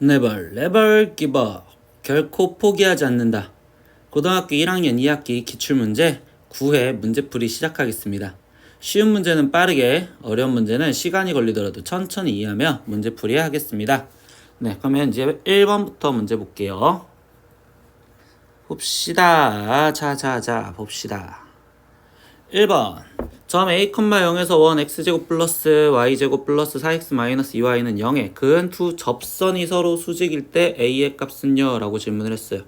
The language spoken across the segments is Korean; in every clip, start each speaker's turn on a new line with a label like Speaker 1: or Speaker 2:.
Speaker 1: Never, never give up. 결코 포기하지 않는다. 고등학교 1학년 2학기 기출문제 9회 문제풀이 시작하겠습니다. 쉬운 문제는 빠르게, 어려운 문제는 시간이 걸리더라도 천천히 이해하며 문제풀이 하겠습니다. 네, 그러면 이제 1번부터 문제 볼게요. 봅시다. 자, 봅시다. 1번. 점 a, 0에서 1 x제곱 플러스 y제곱 플러스 4x 마이너스 2y는 0에 근 두 접선이 서로 수직일 때 a의 값은요? 라고 질문을 했어요.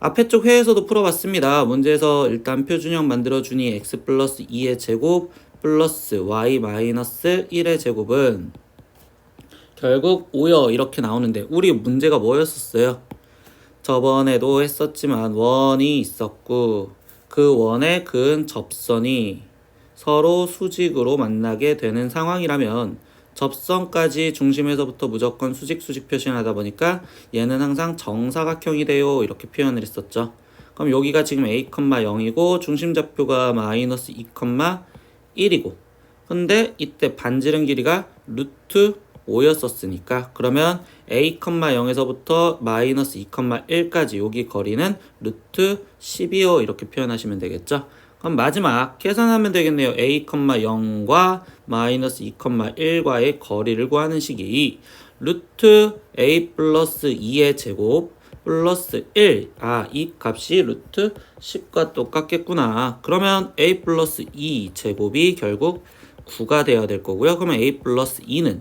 Speaker 1: 앞에 쪽 회에서도 풀어봤습니다. 문제에서 일단 표준형 만들어주니 x 플러스 2의 제곱 플러스 y 마이너스 1의 제곱은 결국 5요 이렇게 나오는데 우리 문제가 뭐였었어요? 저번에도 했었지만 원이 있었고 그 원의 근 접선이 서로 수직으로 만나게 되는 상황이라면 접선까지 중심에서부터 무조건 수직 표시하다 보니까 얘는 항상 정사각형이 돼요 이렇게 표현을 했었죠. 그럼 여기가 지금 a, 0이고 중심좌표가 마이너스 2, 1이고 근데 이때 반지름 길이가 루트 5였었으니까 그러면 a, 0에서부터 마이너스 2, 1까지 여기 거리는 루트 12요 이렇게 표현하시면 되겠죠. 그럼 마지막 계산하면 되겠네요. a, 0과 마이너스 2, 1과의 거리를 구하는 식이 루트 a 플러스 2의 제곱 플러스 1. 이 값이 루트 10과 똑같겠구나. 그러면 a 플러스 2 제곱이 결국 9가 되어야 될 거고요. 그러면 a 플러스 2는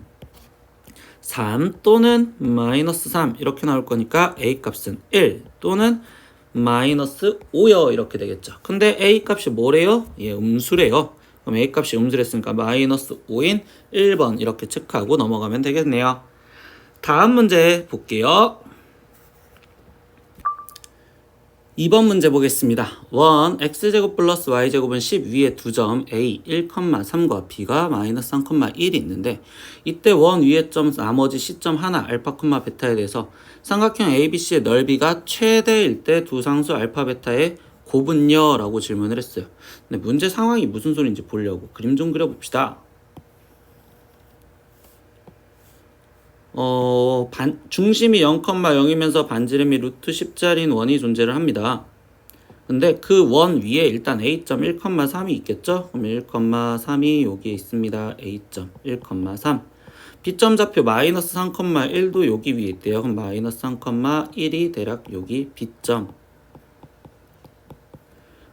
Speaker 1: 3 또는 마이너스 3 이렇게 나올 거니까 a 값은 1 또는 마이너스 5요 이렇게 되겠죠. 근데 a 값이 뭐래요? 음수래요. 그럼 a 값이 음수랬으니까 마이너스 5인 1번 이렇게 체크하고 넘어가면 되겠네요. 다음 문제 볼게요. 2번 문제 보겠습니다. 1 x제곱 플러스 y제곱은 10 위에 두 점 a 1,3과 b가 마이너스 3,1이 있는데 이때 1 위에 점 나머지 시점 하나 알파, 베타에 대해서 삼각형 ABC의 넓이가 최대일 때 두 상수 알파, 베타의 곱은요? 라고 질문을 했어요. 근데 문제 상황이 무슨 소리인지 보려고 그림 좀 그려봅시다. 중심이 0,0이면서 반지름이 루트 10짜리인 원이 존재를 합니다. 근데 그 원 위에 일단 a.1, 3이 있겠죠? 그럼 1,3이 여기에 있습니다. a.1,3 B점 좌표 마이너스 3,1도 여기 위에 있대요. 그럼 마이너스 3,1이 대략 여기 B점.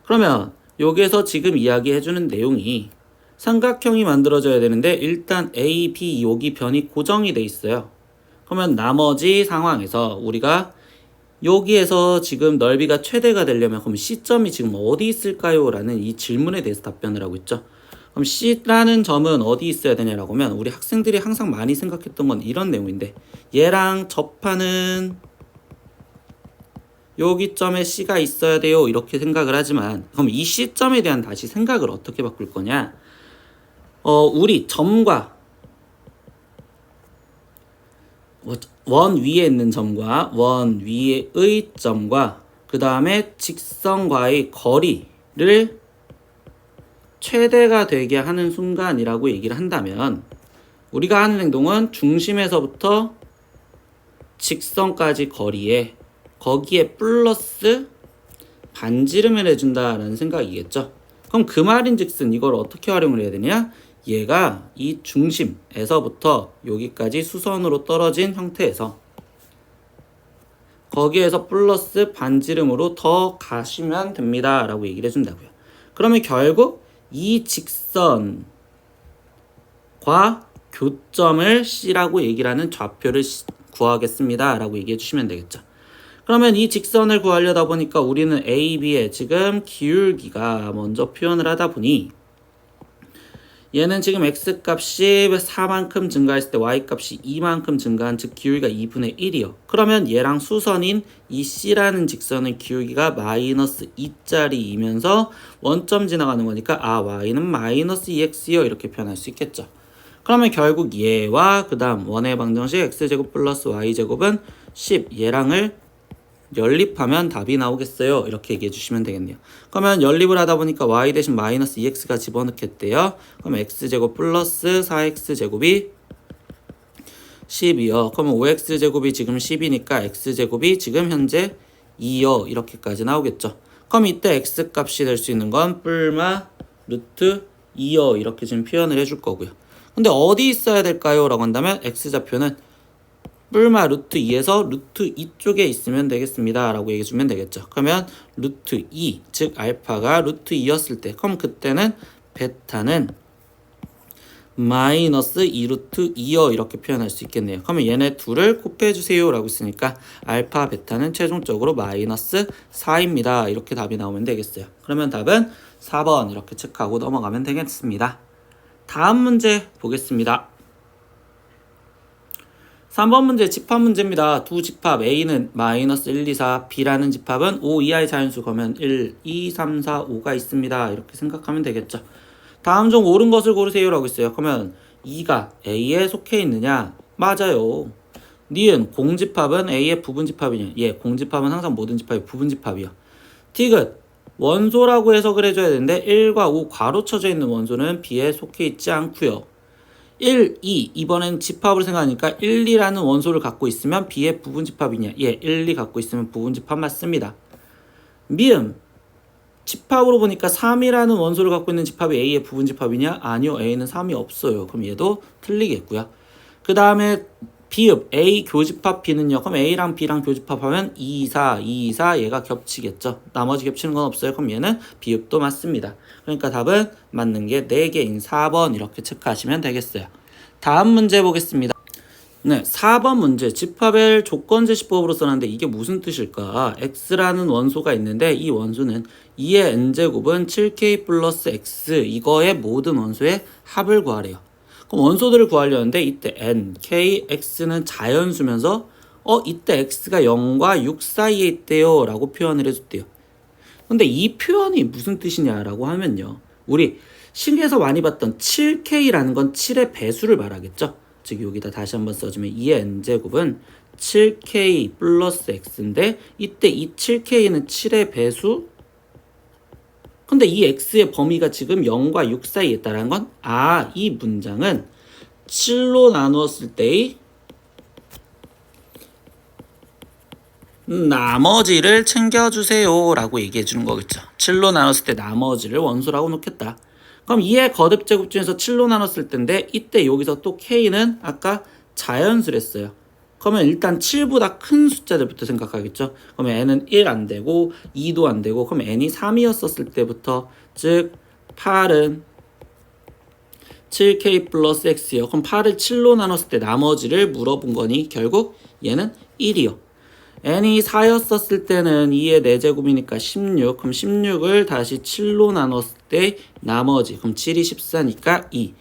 Speaker 1: 그러면 여기에서 지금 이야기해주는 내용이 삼각형이 만들어져야 되는데 일단 A, B 여기 변이 고정이 돼 있어요. 그러면 나머지 상황에서 우리가 여기에서 지금 넓이가 최대가 되려면 그럼 C점이 지금 어디 있을까요? 라는 이 질문에 대해서 답변을 하고 있죠. 그럼 C라는 점은 어디 있어야 되냐라고 하면 우리 학생들이 항상 많이 생각했던 건 이런 내용인데 얘랑 접하는 여기 점에 C가 있어야 돼요 이렇게 생각을 하지만 그럼 이 C점에 대한 다시 생각을 어떻게 바꿀 거냐 우리 점과 원 위에 있는 점과 원 위의 점과 그 다음에 직선과의 거리를 최대가 되게 하는 순간이라고 얘기를 한다면 우리가 하는 행동은 중심에서부터 직선까지 거기에 플러스 반지름을 해준다라는 생각이겠죠. 그럼 그 말인즉슨 이걸 어떻게 활용을 해야 되냐? 얘가 이 중심에서부터 여기까지 수선으로 떨어진 형태에서 거기에서 플러스 반지름으로 더 가시면 됩니다 라고 얘기를 해준다고요. 그러면 결국 이 직선과 교점을 C라고 얘기를 하는 좌표를 구하겠습니다 라고 얘기해 주시면 되겠죠. 그러면 이 직선을 구하려다 보니까 우리는 A, B의 지금 기울기가 먼저 표현을 하다 보니 얘는 지금 x값이 4만큼 증가했을 때 y값이 2만큼 증가한 즉 기울기가 2분의 1이요. 그러면 얘랑 수선인 이 C라는 직선의 기울기가 마이너스 2짜리이면서 원점 지나가는 거니까 y는 마이너스 2x요 이렇게 표현할 수 있겠죠. 그러면 결국 얘와 그 다음 원의 방정식 x제곱 플러스 y제곱은 10 얘랑을 연립하면 답이 나오겠어요. 이렇게 얘기해 주시면 되겠네요. 그러면 연립을 하다 보니까 y 대신 마이너스 2x가 집어넣겠대요. 그럼 x제곱 플러스 4x제곱이 12요. 그러면 5x제곱이 지금 10이니까 x제곱이 지금 현재 2요. 이렇게까지 나오겠죠. 그럼 이때 x값이 될 수 있는 건 뿔마 루트 2요. 이렇게 지금 표현을 해줄 거고요. 근데 어디 있어야 될까요? 라고 한다면 x좌표는 뿔마 루트 2에서 루트 2 쪽에 있으면 되겠습니다. 라고 얘기해 주면 되겠죠. 그러면 루트 2, 즉 알파가 루트 2였을 때, 그럼 그때는 베타는 마이너스 2루트 2요. 이렇게 표현할 수 있겠네요. 그러면 얘네 둘을 곱해 주세요. 라고 있으니까 알파, 베타는 최종적으로 마이너스 4입니다. 이렇게 답이 나오면 되겠어요. 그러면 답은 4번 이렇게 체크하고 넘어가면 되겠습니다. 다음 문제 보겠습니다. 3번 문제 집합 문제입니다. 두 집합 A는 마이너스 1, 2, 4, B라는 집합은 5 이하의 자연수 그러면 1, 2, 3, 4, 5가 있습니다. 이렇게 생각하면 되겠죠. 다음 중 옳은 것을 고르세요 라고 있어요. 그러면 2가 A에 속해 있느냐? 맞아요. 니은 공집합은 A의 부분집합이냐? 예, 공집합은 항상 모든 집합이 부분집합이요. 디귿 원소라고 해석을 해줘야 되는데 1과 5 괄호 쳐져 있는 원소는 B에 속해 있지 않고요. 1, 2 이번엔 집합으로 생각하니까 1, 2라는 원소를 갖고 있으면 B의 부분집합이냐? 예, 1, 2 갖고 있으면 부분집합 맞습니다. 미음 집합으로 보니까 3이라는 원소를 갖고 있는 집합이 A의 부분집합이냐? 아니요, A는 3이 없어요. 그럼 얘도 틀리겠고요. 그 다음에 비읍 A 교집합 B는요. 그럼 A랑 B랑 교집합하면 2, 4, 2, 4 얘가 겹치겠죠. 나머지 겹치는 건 없어요. 그럼 얘는 비읍도 맞습니다. 그러니까 답은 맞는 게 4개인 4번 이렇게 체크하시면 되겠어요. 다음 문제 보겠습니다. 네, 4번 문제 집합의 조건제시법으로 써놨는데 이게 무슨 뜻일까? x라는 원소가 있는데 이 원소는 2의 n제곱은 7k 플러스 x 이거의 모든 원소의 합을 구하래요. 그럼 원소들을 구하려는데 이때 n, k, x는 자연수면서 이때 x가 0과 6 사이에 있대요 라고 표현을 해줬대요. 근데 이 표현이 무슨 뜻이냐라고 하면요. 우리 실기에서 많이 봤던 7k라는 건 7의 배수를 말하겠죠. 즉 여기다 다시 한번 써주면 2의 n제곱은 7k 플러스 x인데 이때 이 7k는 7의 배수 근데 이 x의 범위가 지금 0과 6 사이에 있다는 건 이 문장은 7로 나누었을 때의 나머지를 챙겨주세요 라고 얘기해 주는 거겠죠. 7로 나눴을 때 나머지를 원소라고 놓겠다. 그럼 2의 거듭제곱 중에서 7로 나눴을 때인데 이때 여기서 또 k는 아까 자연수랬어요. 그러면 일단 7보다 큰 숫자들부터 생각하겠죠. 그러면 n은 1 안 되고 2도 안 되고 그럼 n이 3이었을 때부터 즉 8은 7k 플러스 x요. 그럼 8을 7로 나눴을 때 나머지를 물어본 거니 결국 얘는 1이요. n이 4였었을 때는 2의 4제곱이니까 16. 그럼 16을 다시 7로 나눴을 때 나머지. 그럼 7이 14니까 2.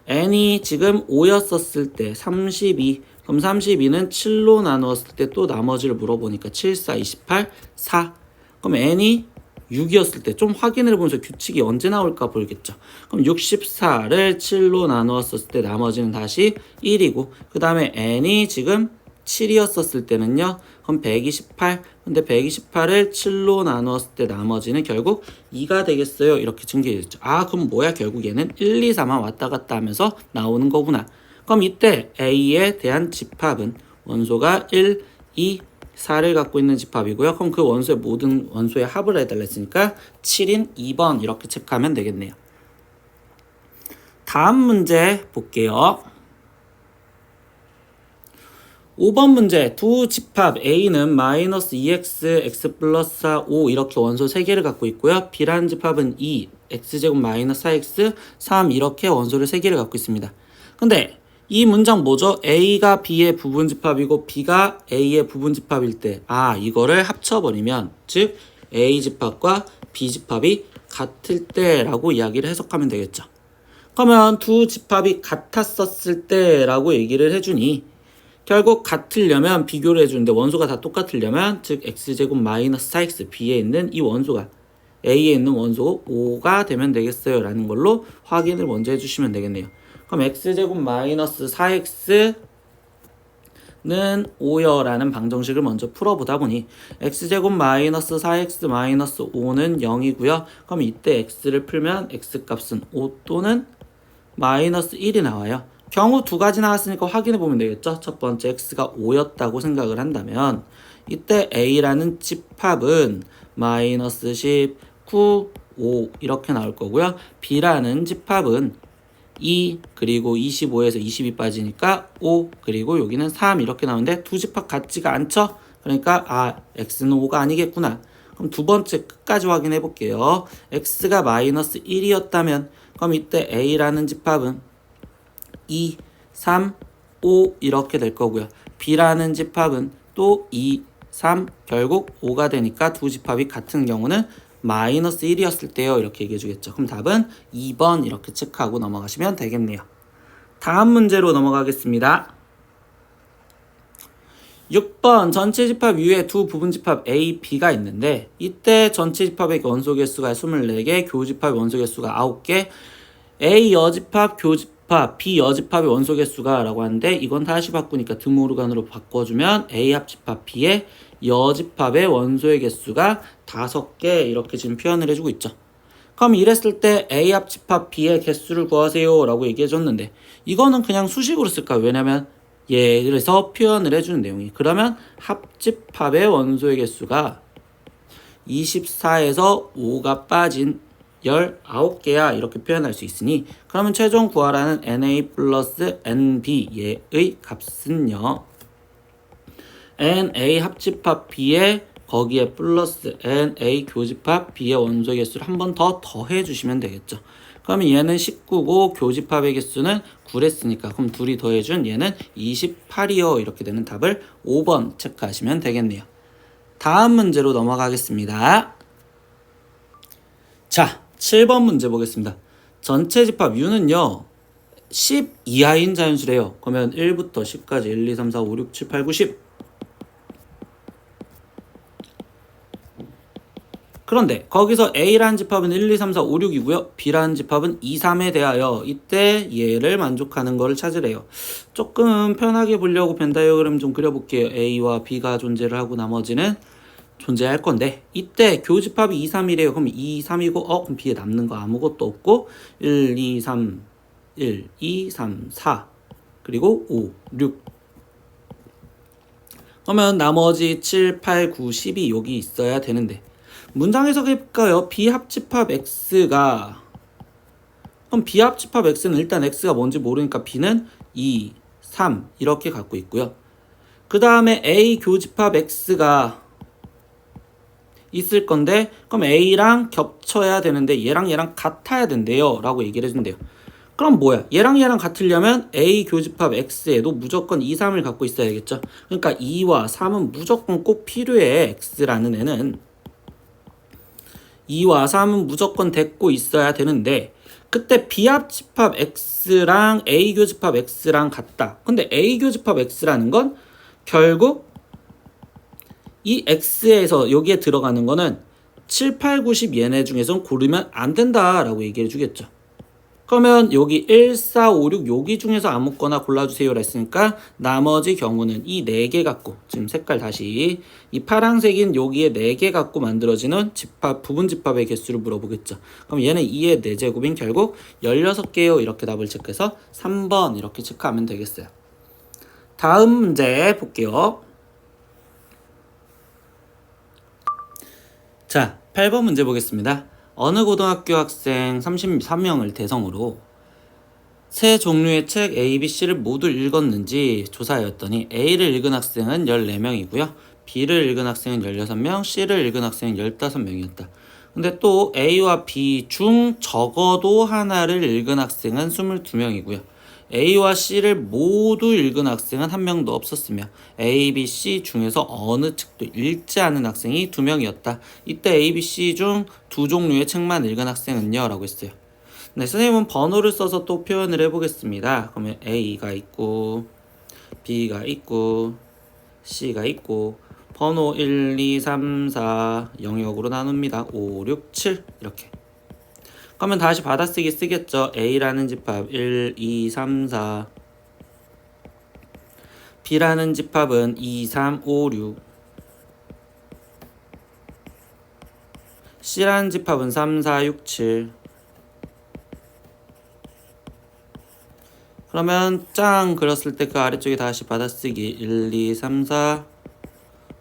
Speaker 1: n이 지금 5였었을 때 32. 그럼 32는 7로 나누었을 때 또 나머지를 물어보니까 7, 4, 28, 4. 그럼 n이 6이었을 때 좀 확인을 해보면서 규칙이 언제 나올까 보겠죠. 그럼 64를 7로 나누었을 때 나머지는 다시 1이고 그 다음에 n이 지금 7이었었을 때는요. 그럼 128. 근데 128을 7로 나누었을 때 나머지는 결국 2가 되겠어요. 이렇게 증개되죠. 그럼 뭐야? 결국 얘는 1, 2, 4만 왔다 갔다 하면서 나오는 거구나. 그럼 이때 A에 대한 집합은 원소가 1, 2, 4를 갖고 있는 집합이고요. 그럼 그 원소의 모든 원소의 합을 해달라 했으니까 7인 2번 이렇게 체크하면 되겠네요. 다음 문제 볼게요. 5번 문제 두 집합 A는 마이너스 2x, x 플러스 4, 5 이렇게 원소 3개를 갖고 있고요. B라는 집합은 2, x제곱 마이너스 4x, 3 이렇게 원소를 3개를 갖고 있습니다. 근데 이 문장 뭐죠? A가 B의 부분집합이고 B가 A의 부분집합일 때 이거를 합쳐버리면 즉 A 집합과 B 집합이 같을 때라고 이야기를 해석하면 되겠죠. 그러면 두 집합이 같았었을 때라고 얘기를 해주니 결국 같으려면 비교를 해주는데 원소가 다 똑같으려면 즉 x제곱 마이너스 4x B에 있는 이 원소가 A에 있는 원소 5가 되면 되겠어요 라는 걸로 확인을 먼저 해주시면 되겠네요. 그럼 x제곱 마이너스 4x는 5요 라는 방정식을 먼저 풀어보다 보니 x제곱 마이너스 4x 마이너스 5는 0이고요. 그럼 이때 x를 풀면 x값은 5 또는 마이너스 1이 나와요. 경우 두 가지 나왔으니까 확인해 보면 되겠죠. 첫 번째 x가 5였다고 생각을 한다면 이때 a라는 집합은 마이너스 10, 9, 5 이렇게 나올 거고요. b라는 집합은 2 그리고 25에서 20이 빠지니까 5 그리고 여기는 3 이렇게 나오는데 두 집합 같지가 않죠? 그러니까 x는 5가 아니겠구나. 그럼 두 번째 끝까지 확인해 볼게요. x가 마이너스 1이었다면 그럼 이때 a라는 집합은 2, 3, 5 이렇게 될 거고요. b라는 집합은 또 2, 3 결국 5가 되니까 두 집합이 같은 경우는 마이너스 1이었을 때요. 이렇게 얘기해 주겠죠. 그럼 답은 2번 이렇게 체크하고 넘어가시면 되겠네요. 다음 문제로 넘어가겠습니다. 6번 전체 집합 U에 두 부분 집합 A, B가 있는데 이때 전체 집합의 원소 개수가 24개, 교집합의 원소 개수가 9개, A 여집합, 교집합, B 여집합의 원소 개수가 라고 하는데 이건 다시 바꾸니까 드모르간으로 바꿔주면 A 합집합 B의 여집합의 원소의 개수가 5개 이렇게 지금 표현을 해주고 있죠. 그럼 이랬을 때 A 합집합 B의 개수를 구하세요 라고 얘기해줬는데 이거는 그냥 수식으로 쓸까요? 왜냐면 그래서 표현을 해주는 내용이 그러면 합집합의 원소의 개수가 24에서 5가 빠진 19개야 이렇게 표현할 수 있으니 그러면 최종 구하라는 NA 플러스 NB의 값은요 NA 합집합 B에 거기에 플러스 NA 교집합 B의 원소 개수를 한 번 더 더해 주시면 되겠죠. 그러면 얘는 19고 교집합의 개수는 9랬으니까 그럼 둘이 더해준 얘는 28이요. 이렇게 되는 답을 5번 체크하시면 되겠네요. 다음 문제로 넘어가겠습니다. 자, 7번 문제 보겠습니다. 전체 집합 U는요 10 이하인 자연수래요. 그러면 1부터 10까지 1, 2, 3, 4, 5, 6, 7, 8, 9, 10 그런데 거기서 A라는 집합은 1, 2, 3, 4, 5, 6이고요. B라는 집합은 2, 3에 대하여 이때 얘를 만족하는 거를 찾으래요. 조금 편하게 보려고 벤 다이어그램 좀 그려볼게요. A와 B가 존재를 하고 나머지는 존재할 건데 이때 교집합이 2, 3이래요. 그럼 2, 3이고 그럼 B에 남는 거 아무것도 없고 1, 2, 3, 1, 2, 3, 4 그리고 5, 6 그러면 나머지 7, 8, 9, 10이 여기 있어야 되는데 문장 해석해볼까요? B합집합 X가 그럼 B합집합 X는 일단 X가 뭔지 모르니까 B는 2, 3 이렇게 갖고 있고요. 그 다음에 A 교집합 X가 있을 건데 그럼 A랑 겹쳐야 되는데 얘랑 같아야 된대요 라고 얘기를 해준대요. 그럼 뭐야? 얘랑 같으려면 A 교집합 X에도 무조건 2, 3을 갖고 있어야겠죠. 그러니까 2와 3은 무조건 꼭 필요해. X라는 애는 2와 3은 무조건 데리고 있어야 되는데 그때 B합집합 X랑 A 교집합 X랑 같다. 근데 A 교집합 X라는 건 결국 이 X에서 여기에 들어가는 거는 7, 8, 9, 10 얘네 중에서 고르면 안 된다라고 얘기해 주겠죠. 그러면 여기 1, 4, 5, 6 여기 중에서 아무거나 골라주세요라 했으니까 나머지 경우는 이 4개 갖고 지금 색깔 다시 이 파란색인 여기에 4개 갖고 만들어지는 집합 부분 집합의 개수를 물어보겠죠. 그럼 얘는 2의 4제곱인 결국 16개요. 이렇게 답을 체크해서 3번 이렇게 체크하면 되겠어요. 다음 문제 볼게요. 자, 8번 문제 보겠습니다. 어느 고등학교 학생 33명을 대상으로 세 종류의 책 A, B, C를 모두 읽었는지 조사하였더니 A를 읽은 학생은 14명이고요. B를 읽은 학생은 16명, C를 읽은 학생은 15명이었다. 근데 또 A와 B 중 적어도 하나를 읽은 학생은 22명이고요. A와 C를 모두 읽은 학생은 한 명도 없었으며 A, B, C 중에서 어느 책도 읽지 않은 학생이 2명이었다. 이때 A, B, C 중 두 종류의 책만 읽은 학생은요? 라고 했어요. 네, 선생님은 번호를 써서 또 표현을 해보겠습니다. 그러면 A가 있고 B가 있고 C가 있고 번호 1, 2, 3, 4 영역으로 나눕니다. 5, 6, 7 이렇게. 그러면 다시 받아쓰기 쓰겠죠. A라는 집합 1, 2, 3, 4 B라는 집합은 2, 3, 5, 6 C라는 집합은 3, 4, 6, 7 그럼 그러면 짱 그렸을 때 그 아래쪽에 다시 받아쓰기 1, 2, 3, 4,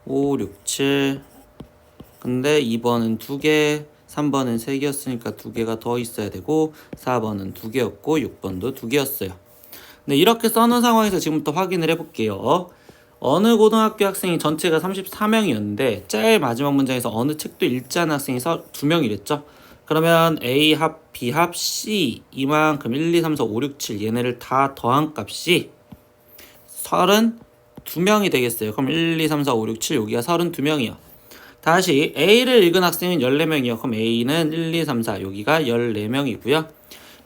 Speaker 1: 5, 6, 7. 근데 2번은 2개, 3번은 3개였으니까 2개가 더 있어야 되고 4번은 2개였고 6번도 2개였어요. 네, 이렇게 써놓은 상황에서 지금부터 확인을 해볼게요. 어느 고등학교 학생이 전체가 34명이었는데 제일 마지막 문장에서 어느 책도 읽지 않은 학생이 2명이랬죠. 그러면 A 합, B 합, C 이만큼 1, 2, 3, 4, 5, 6, 7 얘네를 다 더한 값이 32명이 되겠어요. 그럼 1, 2, 3, 4, 5, 6, 7 여기가 32명이요. 다시 A를 읽은 학생은 14명이요. 그럼 A는 1, 2, 3, 4 여기가 14명이고요.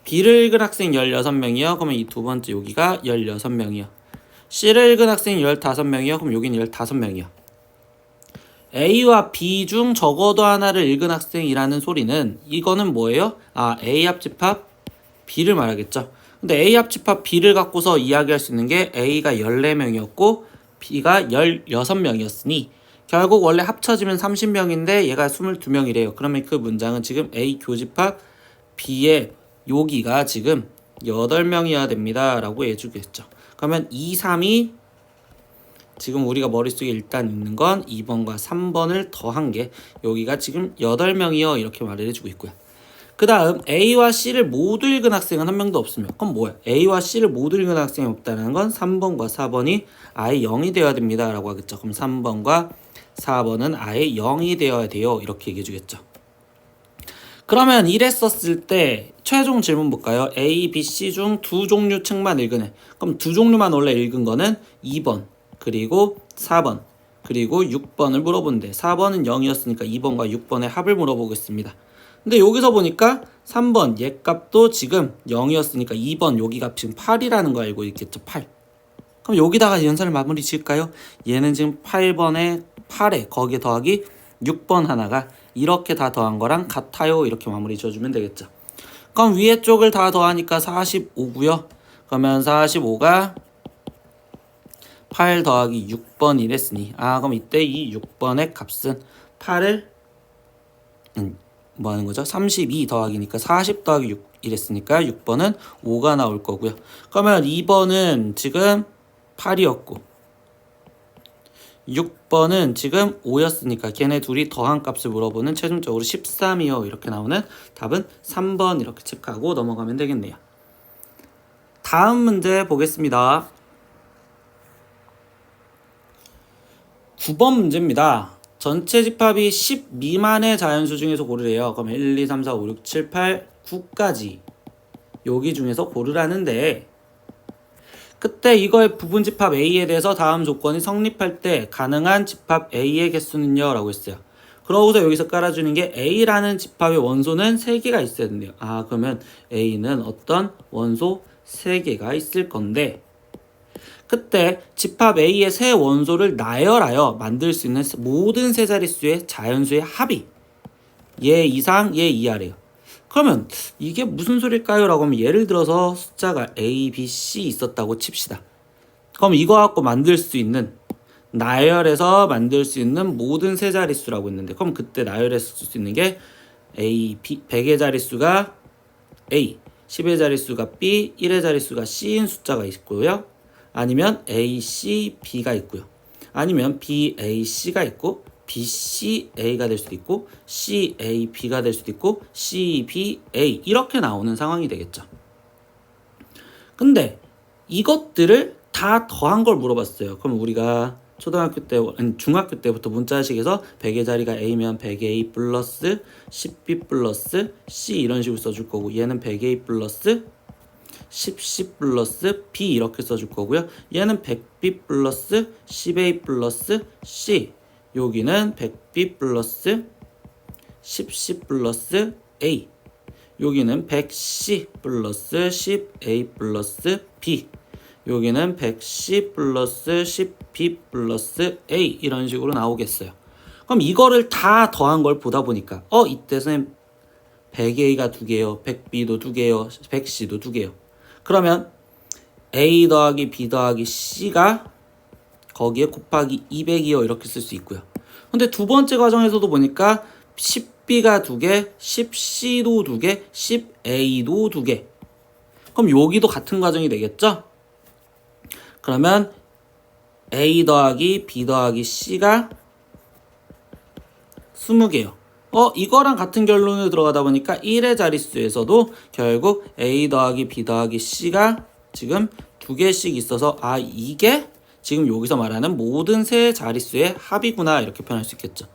Speaker 1: B를 읽은 학생 16명이요. 그러면 이 두 번째 여기가 16명이요. C를 읽은 학생이 15명이요. 그럼 여기는 15명이요. A와 B 중 적어도 하나를 읽은 학생이라는 소리는 이거는 뭐예요? A 합집합 B를 말하겠죠. 근데 A 합집합 B를 갖고서 이야기할 수 있는 게 A가 14명이었고 B가 16명이었으니 결국 원래 합쳐지면 30명인데 얘가 22명이래요. 그러면 그 문장은 지금 A 교집합 B의 여기가 지금 8명이어야 됩니다. 라고 해주겠죠. 그러면 2, 3이 지금 우리가 머릿속에 일단 있는 건 2번과 3번을 더한 게 여기가 지금 8명이요. 이렇게 말을 해주고 있고요. 그 다음 A와 C를 모두 읽은 학생은 한 명도 없으면 그럼 뭐야? A와 C를 모두 읽은 학생이 없다는 건 3번과 4번이 아예 0이 되어야 됩니다. 라고 하겠죠. 그럼 3번과 4번은 아예 0이 되어야 돼요. 이렇게 얘기해 주겠죠. 그러면 이랬었을 때 최종 질문 볼까요? A, B, C 중 두 종류 책만 읽은 애. 그럼 두 종류만 원래 읽은 거는 2번 그리고 4번 그리고 6번을 물어본대. 4번은 0이었으니까 2번과 6번의 합을 물어보겠습니다. 근데 여기서 보니까 3번 얘 값도 지금 0이었으니까 2번 여기 값 지금 8이라는 거 알고 있겠죠. 8. 그럼 여기다가 연산을 마무리 지을까요? 얘는 지금 8번에 8에 거기에 더하기 6번 하나가 이렇게 다 더한 거랑 같아요. 이렇게 마무리 지어주면 되겠죠. 그럼 위에 쪽을 다 더하니까 45고요. 그러면 45가 8 더하기 6번 이랬으니 그럼 이때 이 6번의 값은 8을 뭐 하는 거죠? 32 더하기니까 40 더하기 6 이랬으니까 6번은 5가 나올 거고요. 그러면 2번은 지금 8이었고 6번은 지금 5였으니까 걔네 둘이 더한 값을 물어보는 최종적으로 13이요. 이렇게 나오는 답은 3번 이렇게 체크하고 넘어가면 되겠네요. 다음 문제 보겠습니다. 9번 문제입니다. 전체 집합이 10 미만의 자연수 중에서 고르래요. 그럼 1, 2, 3, 4, 5, 6, 7, 8, 9까지 여기 중에서 고르라는데 그때 이거의 부분집합 A에 대해서 다음 조건이 성립할 때 가능한 집합 A의 개수는요? 라고 했어요. 그러고서 여기서 깔아주는 게 A라는 집합의 원소는 3개가 있어야 된대요. 그러면 A는 어떤 원소 3개가 있을 건데 그때 집합 A의 세 원소를 나열하여 만들 수 있는 모든 세 자릿수의 자연수의 합이 얘 이상, 얘 이하래요. 그러면 이게 무슨 소릴까요? 라고 하면 예를 들어서 숫자가 A, B, C 있었다고 칩시다. 그럼 이거 갖고 만들 수 있는 나열해서 만들 수 있는 모든 세 자릿수라고 했는데 그럼 그때 나열해서 쓸 수 있는 게 A, B, 100의 자릿수가 A, 10의 자릿수가 B, 1의 자릿수가 C인 숫자가 있고요. 아니면 A, C, B가 있고요. 아니면 B, A, C가 있고 BCA가 될 수도 있고 CAB가 될 수도 있고 CBA 이렇게 나오는 상황이 되겠죠. 근데 이것들을 다 더한 걸 물어봤어요. 그럼 우리가 초등학교 때, 아니 중학교 때부터 문자식에서 100의 자리가 A면 100A 플러스 10B 플러스 C 이런 식으로 써줄 거고 얘는 100A 플러스 10C 플러스 B 이렇게 써줄 거고요. 얘는 100B 플러스 10A 플러스 C 여기는 100B 플러스 10C 플러스 A 여기는 100C 플러스 10A 플러스 B 여기는 100C 플러스 10B 플러스 A 이런 식으로 나오겠어요. 그럼 이거를 다 더한 걸 보다 보니까 이때 선생님 100A가 2개요 100B도 2개요 100C도 2개요. 그러면 A 더하기 B 더하기 C가 거기에 곱하기 200이요 이렇게 쓸 수 있고요. 근데 두 번째 과정에서도 보니까 10B가 2개, 10C도 2개, 10A도 2개. 그럼 여기도 같은 과정이 되겠죠? 그러면 A 더하기 B 더하기 C가 20개요. 이거랑 같은 결론으로 들어가다 보니까 1의 자릿수에서도 결국 A 더하기 B 더하기 C가 지금 2개씩 있어서 이게 지금 여기서 말하는 모든 세 자릿수의 합이구나 이렇게 표현할 수 있겠죠.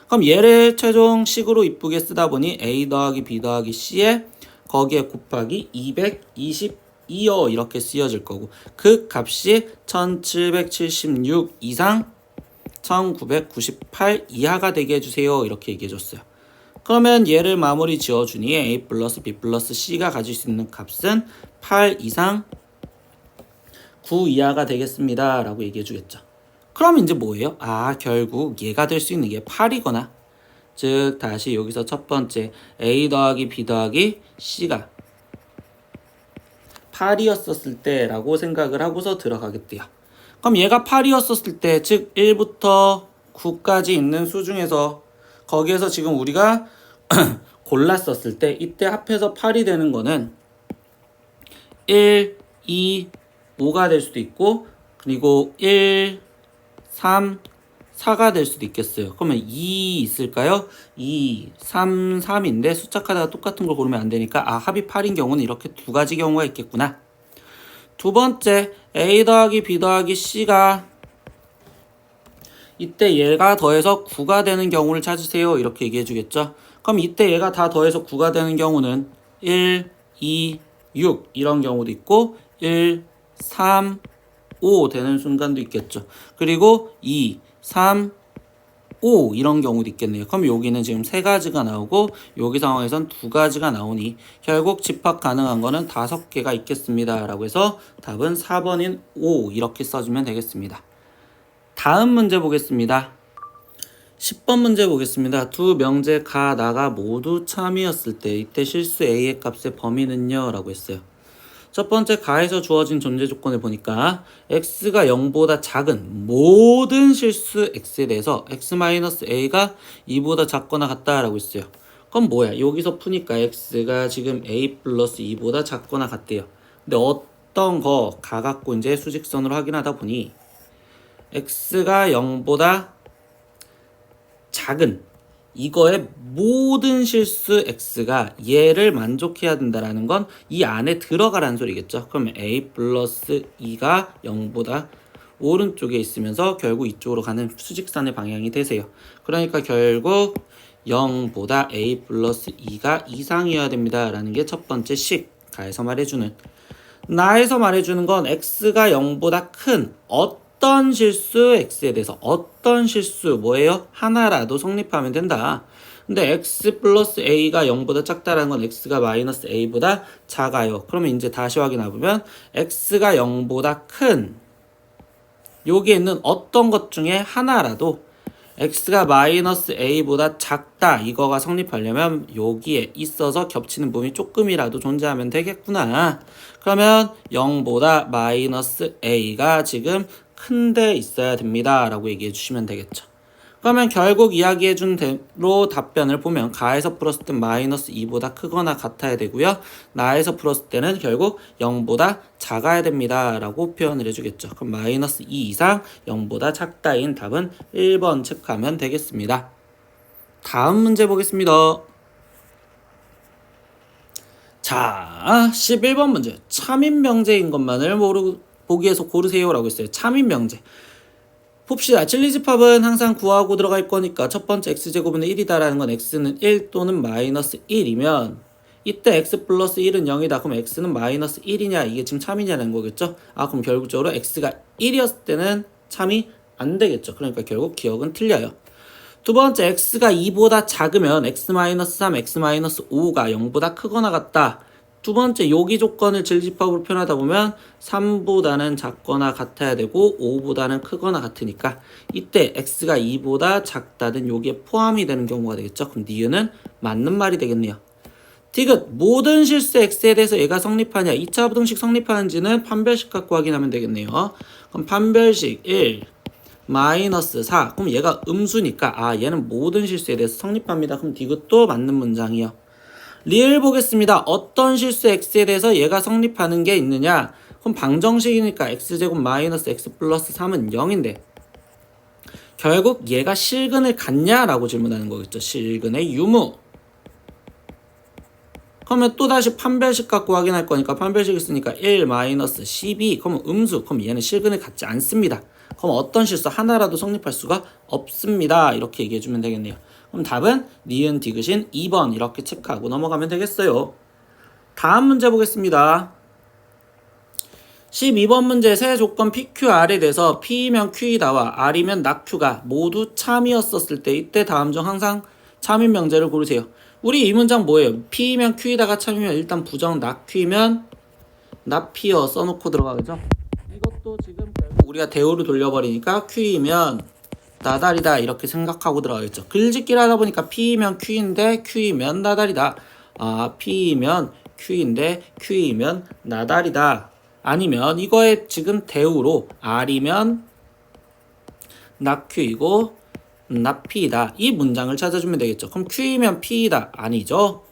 Speaker 1: 그럼 얘를 최종 식으로 이쁘게 쓰다 보니 A 더하기 B 더하기 C에 거기에 곱하기 222요 이렇게 쓰여질 거고 그 값이 1776 이상 1998 이하가 되게 해주세요 이렇게 얘기해줬어요. 그러면 얘를 마무리 지어주니 A 플러스 B 플러스 C가 가질 수 있는 값은 8 이상 9 이하가 되겠습니다 라고 얘기해주겠죠. 그럼 이제 뭐예요? 결국 얘가 될 수 있는 게 8이거나 즉 다시 여기서 첫 번째 A 더하기 B 더하기 C가 8이었었을 때 라고 생각을 하고서 들어가겠대요. 그럼 얘가 8이었었을 때 즉 1부터 9까지 있는 수 중에서 거기에서 지금 우리가 골랐었을 때 이때 합해서 8이 되는 거는 1, 2, 5가 될 수도 있고 그리고 1, 3, 4가 될 수도 있겠어요. 그러면 2 있을까요? 2, 3, 3인데 숫자 카드가 똑같은 걸 고르면 안 되니까 합이 8인 경우는 이렇게 두 가지 경우가 있겠구나. 두 번째 A 더하기 B 더하기 C가 이때 얘가 더해서 9가 되는 경우를 찾으세요 이렇게 얘기해 주겠죠. 그럼 이때 얘가 다 더해서 9가 되는 경우는 1, 2, 6 이런 경우도 있고 1, 3, 5 되는 순간도 있겠죠. 그리고 2, 3, 5 이런 경우도 있겠네요. 그럼 여기는 지금 세 가지가 나오고 여기 상황에선 두 가지가 나오니 결국 집합 가능한 거는 5개가 있겠습니다 라고 해서 답은 4번인 5 이렇게 써주면 되겠습니다. 다음 문제 보겠습니다. 10번 문제 보겠습니다. 두 명제 가, 나가 모두 참이었을 때 이때 실수 A의 값의 범위는요? 라고 했어요. 첫 번째 가에서 주어진 존재 조건을 보니까 x가 0보다 작은 모든 실수 x에 대해서 x-a가 2보다 작거나 같다라고 했어요. 그럼 뭐야? 여기서 푸니까 x가 지금 a 플러스 2보다 작거나 같대요. 근데 어떤 거 가갖고 이제 수직선으로 확인하다 보니 x가 0보다 작은 이거의 모든 실수 x가 얘를 만족해야 된다라는 건 이 안에 들어가라는 소리겠죠. 그러면 a 플러스 2가 0보다 오른쪽에 있으면서 결국 이쪽으로 가는 수직선의 방향이 되세요. 그러니까 결국 0보다 a 플러스 2가 이상이어야 됩니다 라는 게 첫 번째 식 가에서 말해주는. 나에서 말해주는 건 x가 0보다 큰 어떤 실수 x에 대해서 어떤 실수 뭐예요? 하나라도 성립하면 된다. 근데 x 플러스 a가 0보다 작다라는 건 x가 마이너스 a보다 작아요. 그러면 이제 다시 확인해보면 x가 0보다 큰 여기에 있는 어떤 것 중에 하나라도 x가 마이너스 a보다 작다 이거가 성립하려면 여기에 있어서 겹치는 부분이 조금이라도 존재하면 되겠구나. 그러면 0보다 마이너스 a가 지금 큰데 있어야 됩니다 라고 얘기해 주시면 되겠죠. 그러면 결국 이야기해 준 대로 답변을 보면 가에서 풀었을 땐 마이너스 2보다 크거나 같아야 되고요. 나에서 풀었을 때는 결국 0보다 작아야 됩니다 라고 표현을 해주겠죠. 그럼 마이너스 2 이상 0보다 작다인 답은 1번 체크하면 되겠습니다. 다음 문제 보겠습니다. 자, 11번 문제. 참인명제인 것만을 보기에서 고르세요 라고 했어요. 참인명제. 봅시다. 진리집합은 항상 구하고 들어갈 거니까 첫 번째 x제곱은 1이다라는 건 x는 1 또는 마이너스 1이면 이때 x 플러스 1은 0이다. 그럼 x는 마이너스 1이냐 이게 지금 참이냐는 거겠죠. 그럼 결국적으로 x가 1이었을 때는 참이 안 되겠죠. 그러니까 결국 기억은 틀려요. 두 번째 x가 2보다 작으면 x-3, x-5가 0보다 크거나 같다. 두 번째 여기 조건을 질집합으로 표현하다 보면 3보다는 작거나 같아야 되고 5보다는 크거나 같으니까 이때 x가 2보다 작다든 여기에 포함이 되는 경우가 되겠죠. 그럼 니은은 맞는 말이 되겠네요. 디귿 모든 실수 x에 대해서 얘가 성립하냐 2차 부등식 성립하는지는 판별식 갖고 확인하면 되겠네요. 그럼 판별식 1 마이너스 4 그럼 얘가 음수니까 얘는 모든 실수에 대해서 성립합니다. 그럼 디귿도 맞는 문장이요. 리을 보겠습니다. 어떤 실수 x에 대해서 얘가 성립하는 게 있느냐? 그럼 방정식이니까 x제곱 마이너스 x 플러스 3은 0인데 결국 얘가 실근을 갖냐라고 질문하는 거겠죠. 실근의 유무. 그러면 또다시 판별식 갖고 확인할 거니까 판별식 있으니까 1 마이너스 12. 그러면 음수. 그럼 얘는 실근을 갖지 않습니다. 그럼 어떤 실수 하나라도 성립할 수가 없습니다. 이렇게 얘기해주면 되겠네요. 그럼 답은 니은 디귿인 2번 이렇게 체크하고 넘어가면 되겠어요. 다음 문제 보겠습니다. 12번 문제 세 조건 PQR에 대해서 P이면 Q이다와 R이면 낙Q가 모두 참이었었을 때 이때 다음 중 항상 참인 명제를 고르세요. 우리 이 문장 뭐예요? P이면 Q이다가 참이면 일단 부정 낙Q이면 낙피어 써놓고 들어가겠죠? 이것도 지금 결국 우리가 대우로 돌려버리니까 Q이면 나달이다 이렇게 생각하고 들어가겠죠. 글짓기를 하다 보니까 P이면 Q인데 Q이면 나달이다. 아 P이면 Q인데 Q이면 나달이다. 아니면 이거에 지금 대우로 R이면 낙Q이고 낙P이다. 이 문장을 찾아주면 되겠죠. 그럼 Q이면 P이다. 아니죠.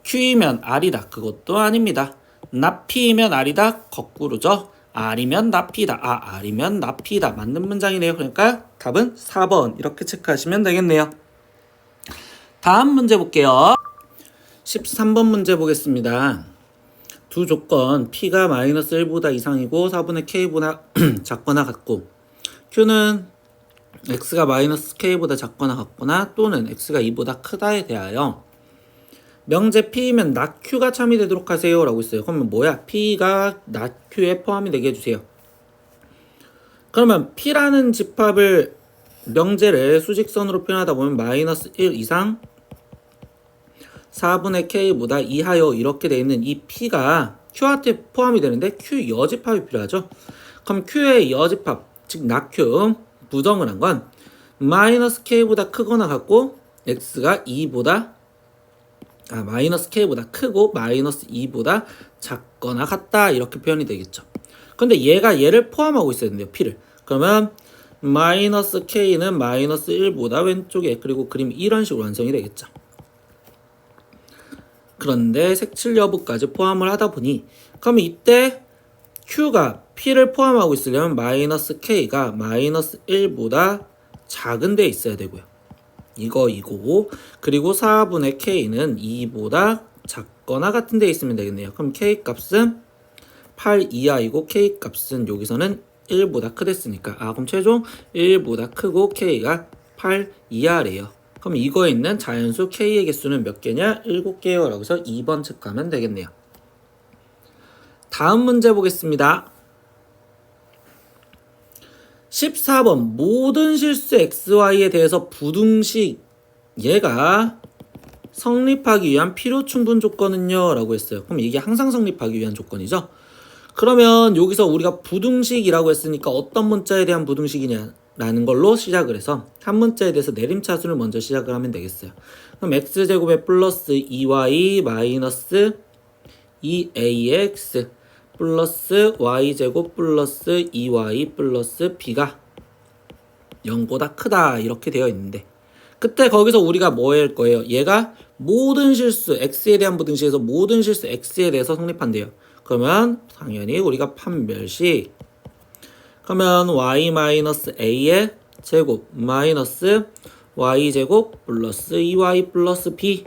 Speaker 1: Q이면 R이다. 그것도 아닙니다. 낙P이면 R이다. 거꾸로죠. R이면 낙P이다. 아 R이면 낙P이다. 맞는 문장이네요. 그러니까 답은 4번 이렇게 체크하시면 되겠네요. 다음 문제 볼게요. 13번 문제 보겠습니다. 두 조건 P가 마이너스 1보다 이상이고 4분의 K보다 작거나 같고 Q는 X가 마이너스 K보다 작거나 같거나 또는 X가 2보다 크다에 대하여 명제 P이면 낙Q가 참이 되도록 하세요 라고 있어요. 그러면 뭐야? P가 낙Q에 포함이 되게 해주세요. 그러면 P라는 집합을 명제를 수직선으로 표현하다 보면 마이너스 1 이상 4분의 K보다 이하여 이렇게 되어 있는 이 P가 Q한테 포함이 되는데 Q 여집합이 필요하죠. 그럼 Q의 여집합, 즉 낙Q 부정을 한 건 마이너스 K보다 크거나 같고 X가 2보다 마이너스 K보다 크고 마이너스 2보다 작거나 같다 이렇게 표현이 되겠죠. 근데 얘가 얘를 포함하고 있어야 된대요. P를. 그러면 마이너스 K는 마이너스 1보다 왼쪽에 그리고 그림이 이런 식으로 완성이 되겠죠. 그런데 색칠 여부까지 포함을 하다 보니 그럼 이때 Q가 P를 포함하고 있으려면 마이너스 K가 마이너스 1보다 작은 데 있어야 되고요. 이거이고 그리고 4분의 K는 2보다 작거나 같은 데 있으면 되겠네요. 그럼 K 값은 8 이하이고 K 값은 여기서는 1보다 크댔으니까 그럼 최종 1보다 크고 K가 8 이하래요. 그럼 이거에 있는 자연수 K의 개수는 몇 개냐? 7개요 라고 해서 2번 체크하면 되겠네요. 다음 문제 보겠습니다. 14번 모든 실수 XY에 대해서 부등식 얘가 성립하기 위한 필요 충분 조건은요 라고 했어요. 그럼 이게 항상 성립하기 위한 조건이죠. 그러면 여기서 우리가 부등식이라고 했으니까 어떤 문자에 대한 부등식이냐 라는 걸로 시작을 해서 한 문자에 대해서 내림차순을 먼저 시작을 하면 되겠어요. 그럼 x제곱에 플러스 2y 마이너스 2ax 플러스 y제곱 플러스 2y 플러스 b가 0보다 크다 이렇게 되어 있는데 그때 거기서 우리가 뭐 할 거예요? 얘가 모든 실수 x에 대한 부등식에서 모든 실수 x에 대해서 성립한대요. 그러면 당연히 우리가 판별식 그러면 y-a의 제곱 마이너스 y제곱 플러스 2y 플러스 b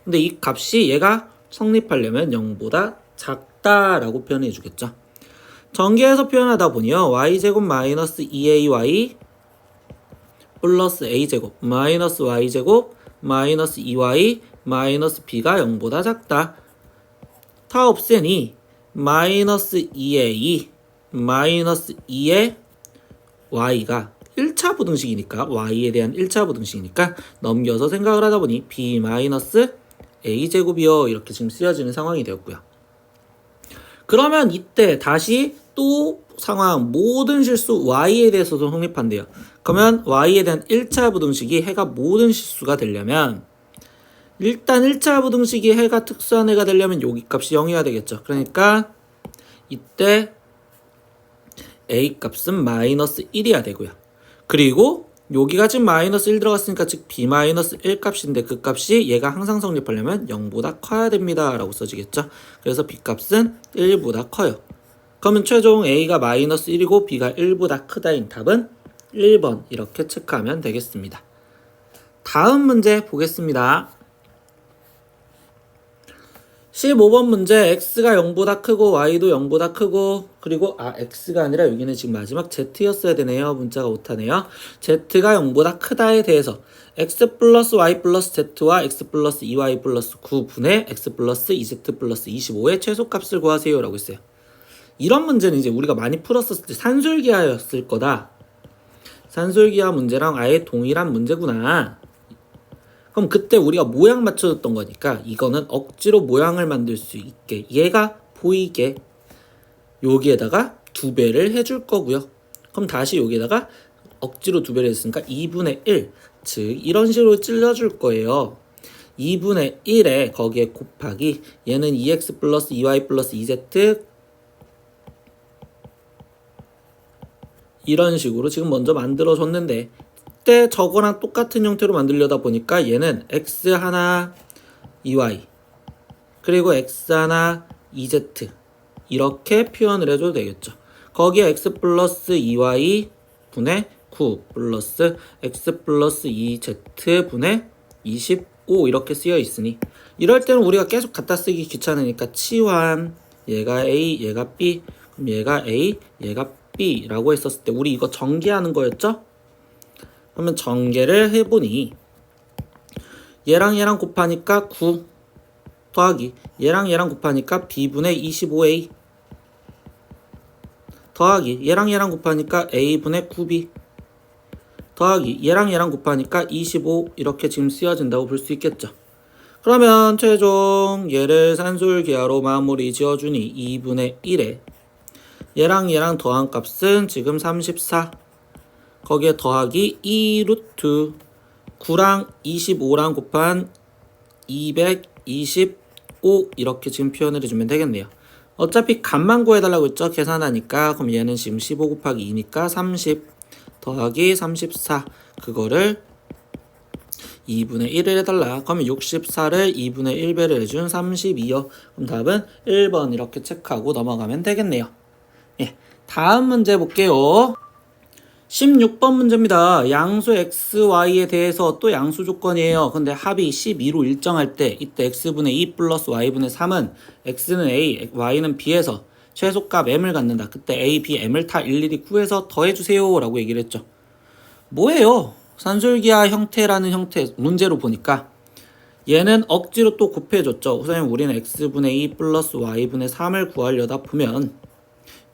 Speaker 1: 근데 이 값이 얘가 성립하려면 0보다 작다라고 표현해 주겠죠. 전개해서 표현하다 보니요. y제곱 마이너스 2ay 플러스 a제곱 마이너스 y제곱 마이너스 2y 마이너스 b가 0보다 작다. 다 없애니 마이너스 2a 마이너스 2의 y가 1차 부등식이니까 y에 대한 1차 부등식이니까 넘겨서 생각을 하다 보니 b 마이너스 a제곱이요 이렇게 지금 쓰여지는 상황이 되었고요. 그러면 이때 다시 또 상황 모든 실수 y에 대해서도 성립한대요. 그러면 y에 대한 1차 부등식이 해가 모든 실수가 되려면 일단 1차 부등식이 해가 특수한 해가 되려면 여기 값이 0이어야 되겠죠. 그러니까 이때 a 값은 마이너스 1이어야 되고요. 그리고 여기가 지금 마이너스 1 들어갔으니까 즉 b-1 값인데 그 값이 얘가 항상 성립하려면 0보다 커야 됩니다 라고 써지겠죠. 그래서 b값은 1보다 커요. 그러면 최종 a가 마이너스 1이고 b가 1보다 크다인 답은 1번 이렇게 체크하면 되겠습니다. 다음 문제 보겠습니다. 15번 문제 x가 0보다 크고 y도 0보다 크고 그리고 x가 아니라 여기는 지금 마지막 z였어야 되네요. 문자가 오타네요. z가 0보다 크다에 대해서 x 플러스 y 플러스 z와 x 플러스 2y 플러스 9분의 x 플러스 2z 플러스 25의 최소값을 구하세요 라고 했어요. 이런 문제는 이제 우리가 많이 풀었었을 때 산술기하였을 거다. 산술기하 문제랑 아예 동일한 문제구나. 그럼 그때 우리가 모양 맞춰줬던 거니까 이거는 억지로 모양을 만들 수 있게 얘가 보이게 여기에다가 2배를 해줄 거고요. 그럼 다시 여기에다가 억지로 2배를 했으니까 2분의 1, 즉 이런 식으로 찔러줄 거예요. 2분의 1에 거기에 곱하기 얘는 2x 플러스 2y 플러스 2z 이런 식으로 지금 먼저 만들어줬는데 그때 저거랑 똑같은 형태로 만들려다 보니까 얘는 x 하나 2y 그리고 x 하나 2z 이렇게 표현을 해줘도 되겠죠. 거기에 x 플러스 2y 분의 9 플러스 x 플러스 2z 분의 25 이렇게 쓰여 있으니 이럴 때는 우리가 계속 갖다 쓰기 귀찮으니까 치환 얘가 a 얘가 b 그럼 얘가 a 얘가 b 라고 했었을 때 우리 이거 전개하는 거였죠? 그러면 전개를 해보니 얘랑 얘랑 곱하니까 9 더하기 얘랑 얘랑 곱하니까 b분의 25a 더하기 얘랑 얘랑 곱하니까 a분의 9b 더하기 얘랑 얘랑 곱하니까 25 이렇게 지금 쓰여진다고 볼 수 있겠죠. 그러면 최종 얘를 산술기하로 마무리 지어주니 2분의 1에 얘랑 얘랑 더한 값은 지금 34 거기에 더하기 2 루트 9랑 25랑 곱한 225 이렇게 지금 표현을 해주면 되겠네요. 어차피 값만 구해달라고 했죠. 계산하니까 그럼 얘는 지금 15 곱하기 2니까 30 더하기 34 그거를 2분의 1을 해달라. 그러면 64를 2분의 1배를 해준 32요. 그럼 답은 1번 이렇게 체크하고 넘어가면 되겠네요. 예, 다음 문제 볼게요. 16번 문제입니다. 양수 x, y에 대해서 또 양수 조건이에요. 근데 합이 12로 일정할 때 이때 x분의 2 플러스 y분의 3은 x는 a, y는 b에서 최소값 m을 갖는다. 그때 a, b, m을 다 일일이 구해서 더해주세요 라고 얘기를 했죠. 뭐예요? 산술기하 형태라는 형태 문제로 보니까 얘는 억지로 또 곱해줬죠. 우선 우리는 x분의 2 플러스 y분의 3을 구하려다 보면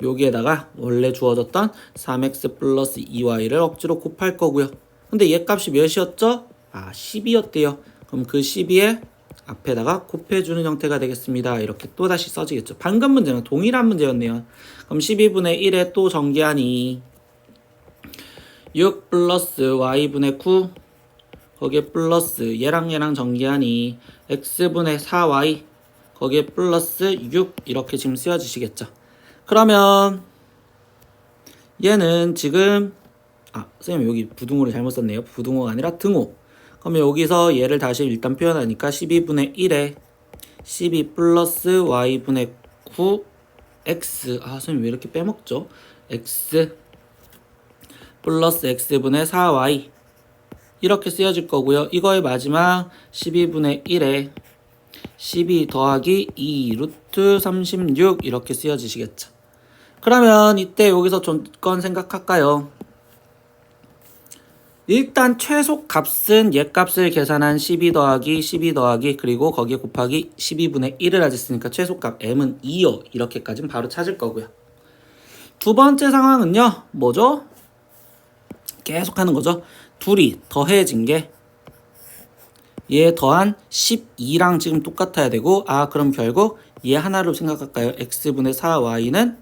Speaker 1: 여기에다가 원래 주어졌던 3x 플러스 2y를 억지로 곱할 거고요. 근데 얘 값이 몇이었죠? 12였대요. 그럼 그 12에 앞에다가 곱해주는 형태가 되겠습니다. 이렇게 또다시 써지겠죠. 방금 문제는 동일한 문제였네요. 그럼 12분의 1에 또 전개하니 6 플러스 y분의 9 거기에 플러스 얘랑 전개하니 x분의 4y 거기에 플러스 6 이렇게 지금 쓰여지시겠죠. 그러면 얘는 지금 선생님 여기 부등호를 잘못 썼네요. 부등호가 아니라 등호. 그러면 여기서 얘를 다시 일단 표현하니까 12분의 1에 12 플러스 y분의 9 x 선생님 왜 이렇게 빼먹죠? x 플러스 x분의 4y 이렇게 쓰여질 거고요. 이거의 마지막 12분의 1에 12 더하기 2 루트 36 이렇게 쓰여지시겠죠. 그러면 이때 여기서 조건 생각할까요? 일단 최소 값은 얘 값을 계산한 12 더하기 그리고 거기에 곱하기 12분의 1을 하셨으니까 최소값 m은 2요. 이렇게까지는 바로 찾을 거고요. 두 번째 상황은요. 뭐죠? 계속 하는 거죠. 둘이 더해진 게 얘 더한 12랑 지금 똑같아야 되고 그럼 결국 얘 하나로 생각할까요? x분의 4y는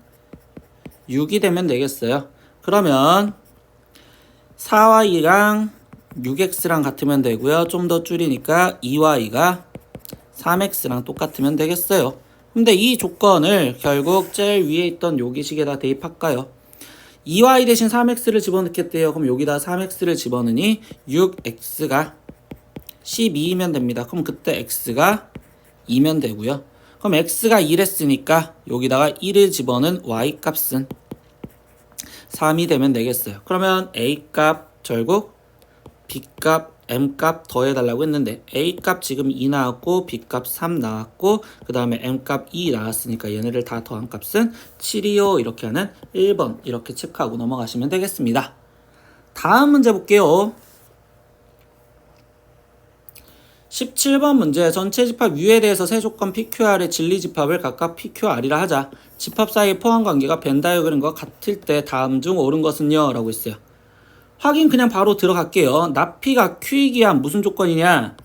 Speaker 1: 6이 되면 되겠어요. 그러면 4y랑 6x랑 같으면 되고요. 좀 더 줄이니까 2y가 3x랑 똑같으면 되겠어요. 근데 이 조건을 결국 제일 위에 있던 여기식에다 대입할까요? 2y 대신 3x를 집어넣겠대요. 그럼 여기다 3x를 집어넣으니 6x가 12이면 됩니다. 그럼 그때 x가 2면 되고요. 그럼 x가 2랬으니까 여기다가 1을 집어넣은 y 값은 3이 되면 되겠어요. 그러면 a 값 결국 b 값 m 값 더해달라고 했는데 a 값 지금 2 나왔고 b 값 3 나왔고 그 다음에 m 값 2 나왔으니까 얘네를 다 더한 값은 7이요. 이렇게 하는 1번 이렇게 체크하고 넘어가시면 되겠습니다. 다음 문제 볼게요. 17번 문제. 전체 집합 U에 대해서 세 조건 PQR의 진리 집합을 각각 PQR이라 하자. 집합 사이의 포함 관계가 벤 다이어그램과 같을 때 다음 중 옳은 것은요? 라고 했어요. 확인 그냥 바로 들어갈게요. 나 P가 Q이기 위한 무슨 조건이냐?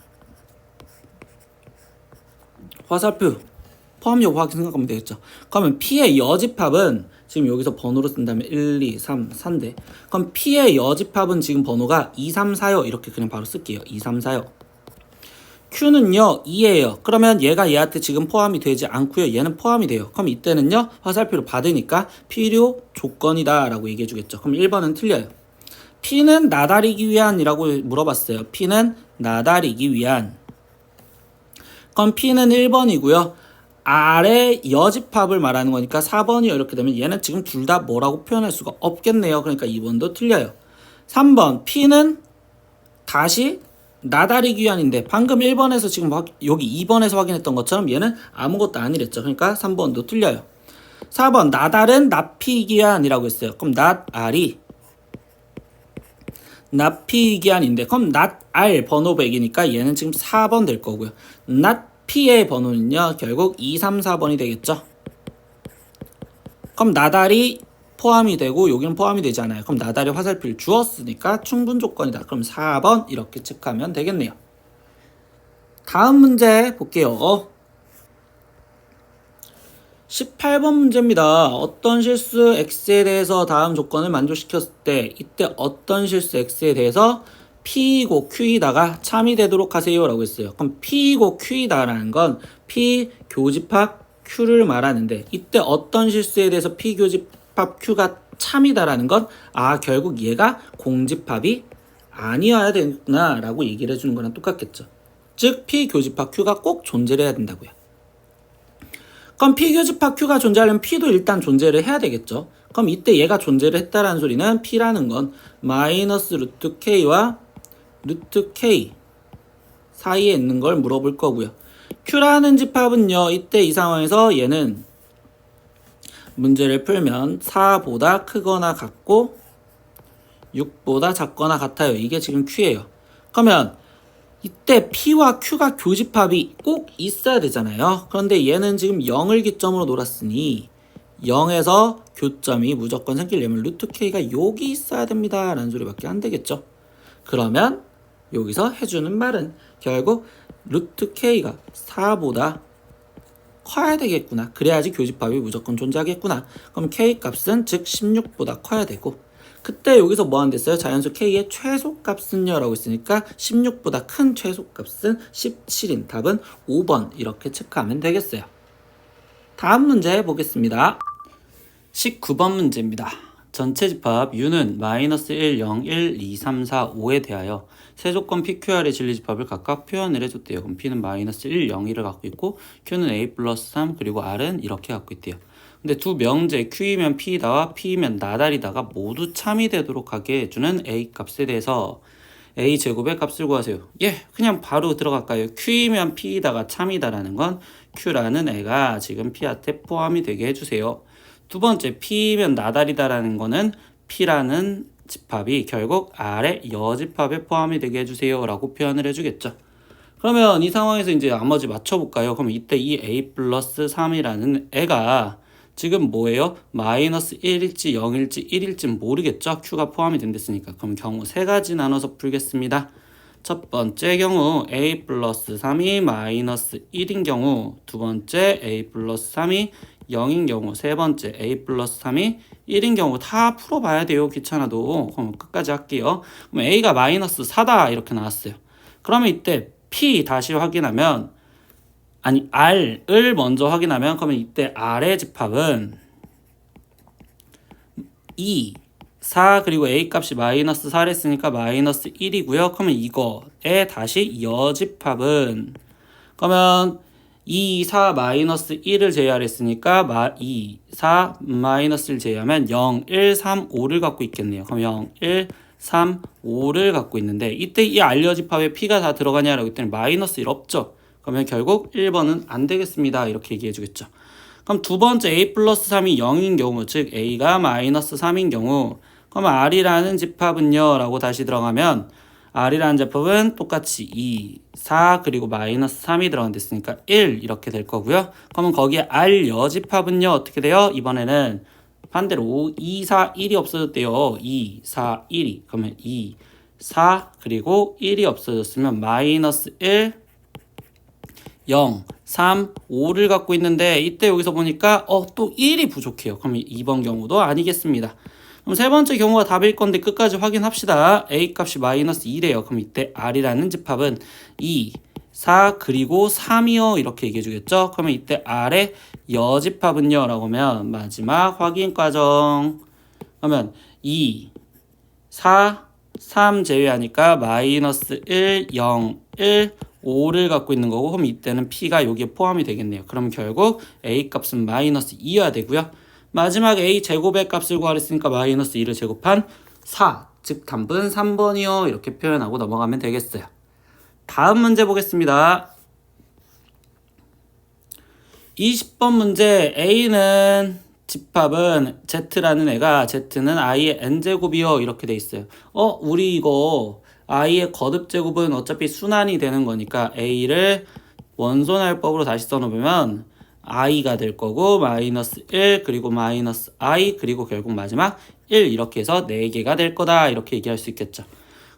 Speaker 1: 화살표 포함 여부 확인 생각하면 되겠죠. 그러면 P의 여집합은 지금 여기서 번호로 쓴다면 1, 2, 3, 4인데 그럼 P의 여집합은 지금 번호가 2, 3, 4요. 이렇게 그냥 바로 쓸게요. 2, 3, 4요. Q는요 2예요. 그러면 얘가 얘한테 지금 포함이 되지 않고요. 얘는 포함이 돼요. 그럼 이때는요 화살표를 받으니까 필요 조건이다 라고 얘기해 주겠죠. 그럼 1번은 틀려요. P는 나다리기 위한 이라고 물어봤어요. P는 나다리기 위한. 그럼 P는 1번이고요. 아래 여집합을 말하는 거니까 4번이요. 이렇게 되면 얘는 지금 둘 다 뭐라고 표현할 수가 없겠네요. 그러니까 2번도 틀려요. 3번 P는 다시 나다리기 위한인데 방금 1번에서 지금 여기 2번에서 확인했던 것처럼 얘는 아무것도 아니랬죠. 그러니까 3번도 틀려요. 4번 나달은 납피기 위한이라고 했어요. 그럼 낫알이 납피기 위한인데 그럼 낫알 번호 100이니까 얘는 지금 4번 될 거고요. 낫피의 번호는요 결국 2, 3, 4번이 되겠죠. 그럼 나달이 포함이 되고 여기는 포함이 되지 않아요. 그럼 나달이 화살표를 주었으니까 충분 조건이다. 그럼 4번 이렇게 체크하면 되겠네요. 다음 문제 볼게요. 18번 문제입니다. 어떤 실수 x에 대해서 다음 조건을 만족시켰을 때 이때 어떤 실수 x에 대해서 p이고 q이다가 참이 되도록 하세요 라고 했어요. 그럼 p이고 q이다라는 건 p 교집합 q를 말하는데 이때 어떤 실수에 대해서 p 교집합 q가 참이다라는 건 결국 얘가 공집합이 아니어야 되구나 라고 얘기를 해주는 거랑 똑같겠죠. 즉 p 교집합 q가 꼭 존재를 해야 된다고요. 그럼 P 교집합 Q가 존재하려면 P도 일단 존재를 해야 되겠죠. 그럼 이때 얘가 존재를 했다라는 소리는 P라는 건 마이너스 루트 K와 루트 K 사이에 있는 걸 물어볼 거고요. Q라는 집합은요. 이때 이 상황에서 얘는 문제를 풀면 4보다 크거나 같고 6보다 작거나 같아요. 이게 지금 Q예요. 그러면 이때 P와 Q가 교집합이 꼭 있어야 되잖아요. 그런데 얘는 지금 0을 기점으로 놀았으니 0에서 교점이 무조건 생기려면 루트 K가 여기 있어야 됩니다 라는 소리밖에 안 되겠죠. 그러면 여기서 해주는 말은 결국 루트 K가 4보다 커야 되겠구나. 그래야지 교집합이 무조건 존재하겠구나. 그럼 K 값은 즉 16보다 커야 되고 그때 여기서 뭐 한댔어요? 자연수 K의 최소값은요? 라고 했으니까 16보다 큰 최소값은 17인 답은 5번 이렇게 체크하면 되겠어요. 다음 문제 보겠습니다. 19번 문제입니다. 전체 집합 U는 마이너스 1, 0, 1, 2, 3, 4, 5에 대하여 세조건 PQR의 진리 집합을 각각 표현을 해줬대요. 그럼 P는 마이너스 1, 0, 1을 갖고 있고 Q는 A 플러스 3 그리고 R은 이렇게 갖고 있대요. 근데 두 명제 Q이면 P이다와 P이면 나달이다가 모두 참이 되도록 하게 해주는 A 값에 대해서 A 제곱의 값을 구하세요. 그냥 바로 들어갈까요? Q이면 P이다가 참이다라는 건 Q라는 애가 지금 P한테 포함이 되게 해주세요. 두 번째 P이면 나달이다라는 거는 P라는 집합이 결국 R의 여집합에 포함이 되게 해주세요 라고 표현을 해주겠죠. 그러면 이 상황에서 이제 나머지 맞춰볼까요? 그럼 이때 이 A 플러스 3이라는 애가 지금 뭐예요? 마이너스 1일지 0일지 1일지 모르겠죠? Q가 포함이 된댔으니까. 그럼 경우 세 가지 나눠서 풀겠습니다. 첫 번째 경우 A 플러스 3이 마이너스 1인 경우, 두 번째 A 플러스 3이 0인 경우, 세 번째 A 플러스 3이 1인 경우 다 풀어봐야 돼요. 귀찮아도. 그럼 끝까지 할게요. 그럼 A가 마이너스 4다 이렇게 나왔어요. 그러면 이때 P 다시 확인하면 R을 먼저 확인하면 그러면 이때 R의 집합은 2 4 그리고 a 값이 마이너스 4를 했으니까 마이너스 1이고요. 그러면 이거에 다시 여집합은 그러면 2, 4 마이너스 1을 제외하랬으니까 2, 4 마이너스를 제외하면 0, 1, 3, 5를 갖고 있겠네요. 그럼 0, 1, 3, 5를 갖고 있는데 이때 이 알려집합에 p가 다 들어가냐라고 했더니 마이너스 1 없죠. 그러면 결국 1번은 안 되겠습니다. 이렇게 얘기해 주겠죠. 그럼 두 번째 a 플러스 3이 0인 경우 즉 a가 마이너스 3인 경우 그럼 r이라는 집합은요 라고 다시 들어가면 r이라는 집합은 똑같이 2, 4 그리고 마이너스 3이 들어간댔으니까 1 이렇게 될 거고요. 그러면 거기에 r 여집합은요 어떻게 돼요? 이번에는 반대로 2, 4, 1이 없어졌대요. 2, 4, 1이 그러면 2, 4 그리고 1이 없어졌으면 마이너스 1, 0, 3, 5를 갖고 있는데 이때 여기서 보니까 또 1이 부족해요. 그럼 2번 경우도 아니겠습니다. 그럼 세 번째 경우가 답일 건데 끝까지 확인합시다. a 값이 마이너스 2래요. 그럼 이때 r이라는 집합은 2, 4 그리고 3이요 이렇게 얘기해 주겠죠. 그러면 이때 r의 여집합은요 라고 하면 마지막 확인 과정 그러면 2, 4, 3 제외하니까 마이너스 1, 0, 1, 5를 갖고 있는 거고 그럼 이때는 p가 여기에 포함이 되겠네요. 그럼 결국 a 값은 마이너스 2여야 되고요. 마지막 a 제곱의 값을 구하랬으니까 마이너스 2를 제곱한 4, 즉 답은 3번이요. 이렇게 표현하고 넘어가면 되겠어요. 다음 문제 보겠습니다. 20번 문제 a는 집합은 z라는 애가 z는 i의 n제곱이요. 이렇게 돼 있어요. 우리 이거 i의 거듭제곱은 어차피 순환이 되는 거니까 a를 원소날법으로 다시 써놓으면 i가 될 거고 마이너스 1 그리고 마이너스 i 그리고 결국 마지막 1 이렇게 해서 4개가 될 거다 이렇게 얘기할 수 있겠죠.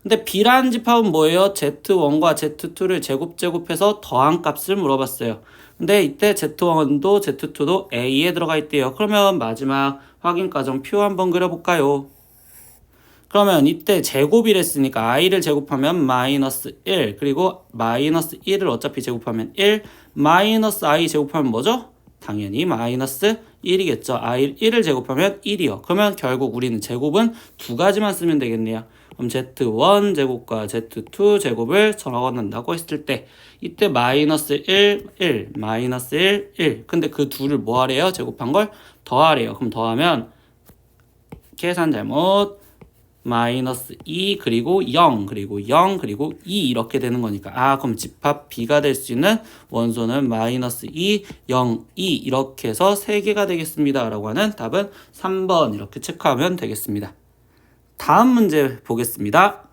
Speaker 1: 근데 b라는 집합은 뭐예요? z1과 z2를 제곱해서 더한 값을 물어봤어요. 근데 이때 z1도 z2도 a에 들어가 있대요. 그러면 마지막 확인 과정 표 한번 그려볼까요? 그러면 이때 제곱이랬으니까 i를 제곱하면 마이너스 1 그리고 마이너스 1을 어차피 제곱하면 1 마이너스 i 제곱하면 뭐죠? 당연히 마이너스 1이겠죠. i 1을 제곱하면 1이요. 그러면 결국 우리는 제곱은 두 가지만 쓰면 되겠네요. 그럼 z1 제곱과 z2 제곱을 적어낸다고 했을 때 이때 마이너스 1, 1, 마이너스 1, 1 근데 그 둘을 뭐 하래요? 제곱한 걸 더하래요. 그럼 더하면 계산 잘못 마이너스 2 그리고 0 그리고 0 그리고 2 이렇게 되는 거니까 그럼 집합 B가 될 수 있는 원소는 마이너스 2, 0, 2 이렇게 해서 3개가 되겠습니다 라고 하는 답은 3번 이렇게 체크하면 되겠습니다. 다음 문제 보겠습니다.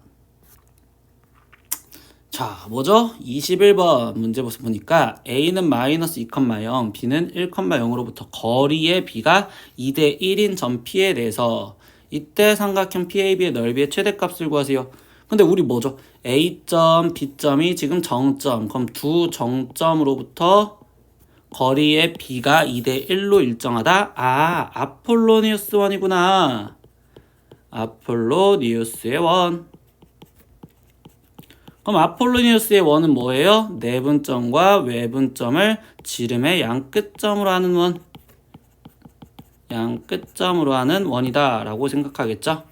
Speaker 1: 자 뭐죠? 21번 문제 보니까 A는 마이너스 2,0 B는 1,0으로부터 거리의 B가 2대 1인 점 P에 대해서 이때 삼각형 PAB의 넓이의 최대값을 구하세요. 근데 우리 뭐죠? A점, B점이 지금 정점. 그럼 두 정점으로부터 거리의 B가 2대 1로 일정하다? 아폴로니우스 원이구나. 아폴로니우스의 원. 그럼 아폴로니우스의 원은 뭐예요? 내분점과 외분점을 지름의 양끝점으로 하는 원. 양끝점으로 하는 원이다 라고 생각하겠죠.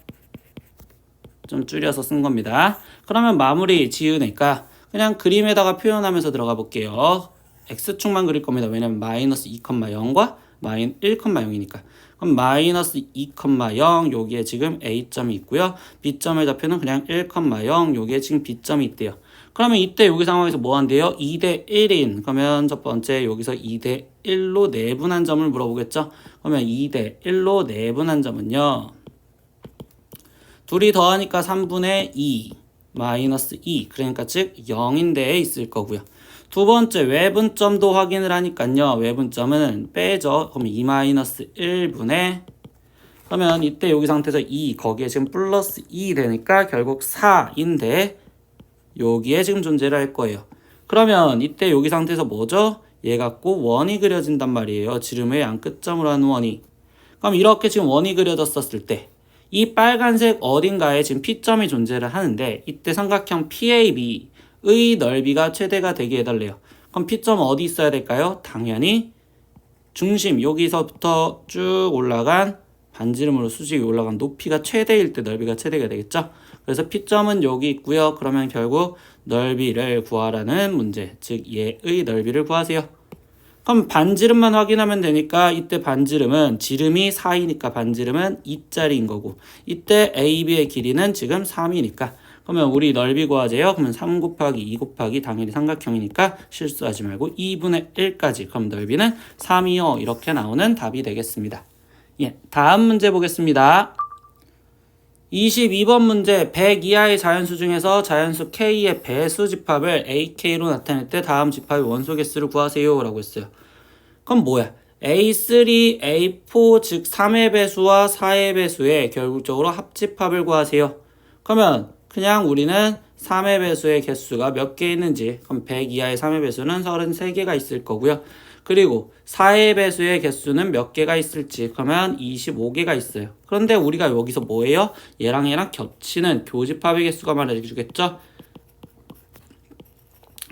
Speaker 1: 좀 줄여서 쓴 겁니다. 그러면 마무리 지으니까 그냥 그림에다가 표현하면서 들어가 볼게요. x축만 그릴 겁니다. 왜냐면 마이너스 2,0과 마이너스 1,0이니까. 그럼 마이너스 2,0 여기에 지금 a점이 있고요. b점의 좌표는 그냥 1,0 여기에 지금 b점이 있대요. 그러면 이때 여기 상황에서 뭐 한대요? 2대 1인 그러면 첫 번째 여기서 2대 1로 내분한 점을 물어보겠죠. 그러면 2대 1로 내분한 점은요. 둘이 더하니까 3분의 2 마이너스 2 그러니까 즉 0인데에 있을 거고요. 두 번째 외분점도 확인을 하니까요. 외분점은 빼죠. 그럼 2 마이너스 1분의 그러면 이때 여기 상태에서 2 거기에 지금 플러스 2 되니까 결국 4인데 여기에 지금 존재를 할 거예요. 그러면 이때 여기 상태에서 뭐죠? 얘 갖고 원이 그려진단 말이에요. 지름의 양끝점으로 하는 원이. 그럼 이렇게 지금 원이 그려졌었을 때 이 빨간색 어딘가에 지금 P점이 존재를 하는데 이때 삼각형 PAB의 넓이가 최대가 되게 해달래요. 그럼 P점 어디 있어야 될까요? 당연히 중심 여기서부터 쭉 올라간 반지름으로 수직이 올라간 높이가 최대일 때 넓이가 최대가 되겠죠. 그래서 P점은 여기 있고요. 그러면 결국 넓이를 구하라는 문제, 즉 얘의 넓이를 구하세요. 그럼 반지름만 확인하면 되니까 이때 반지름은 지름이 4이니까 반지름은 2짜리인 거고 이때 AB의 길이는 지금 3이니까 그러면 우리 넓이 구하재요. 그러면 3 곱하기 2 곱하기 당연히 삼각형이니까 실수하지 말고 2분의 1까지 그럼 넓이는 3이요. 이렇게 나오는 답이 되겠습니다. 예, 다음 문제 보겠습니다. 22번 문제 100 이하의 자연수 중에서 자연수 K의 배수 집합을 AK로 나타낼 때 다음 집합의 원소 개수를 구하세요 라고 했어요. 그럼 뭐야? A3, A4 즉 3의 배수와 4의 배수의 결국적으로 합집합을 구하세요. 그러면 그냥 우리는 3의 배수의 개수가 몇 개 있는지 그럼 100 이하의 3의 배수는 33개가 있을 거고요. 그리고 4의 배수의 개수는 몇 개가 있을지 그러면 25개가 있어요. 그런데 우리가 여기서 뭐예요? 얘랑 겹치는 교집합의 개수가 말해주겠죠?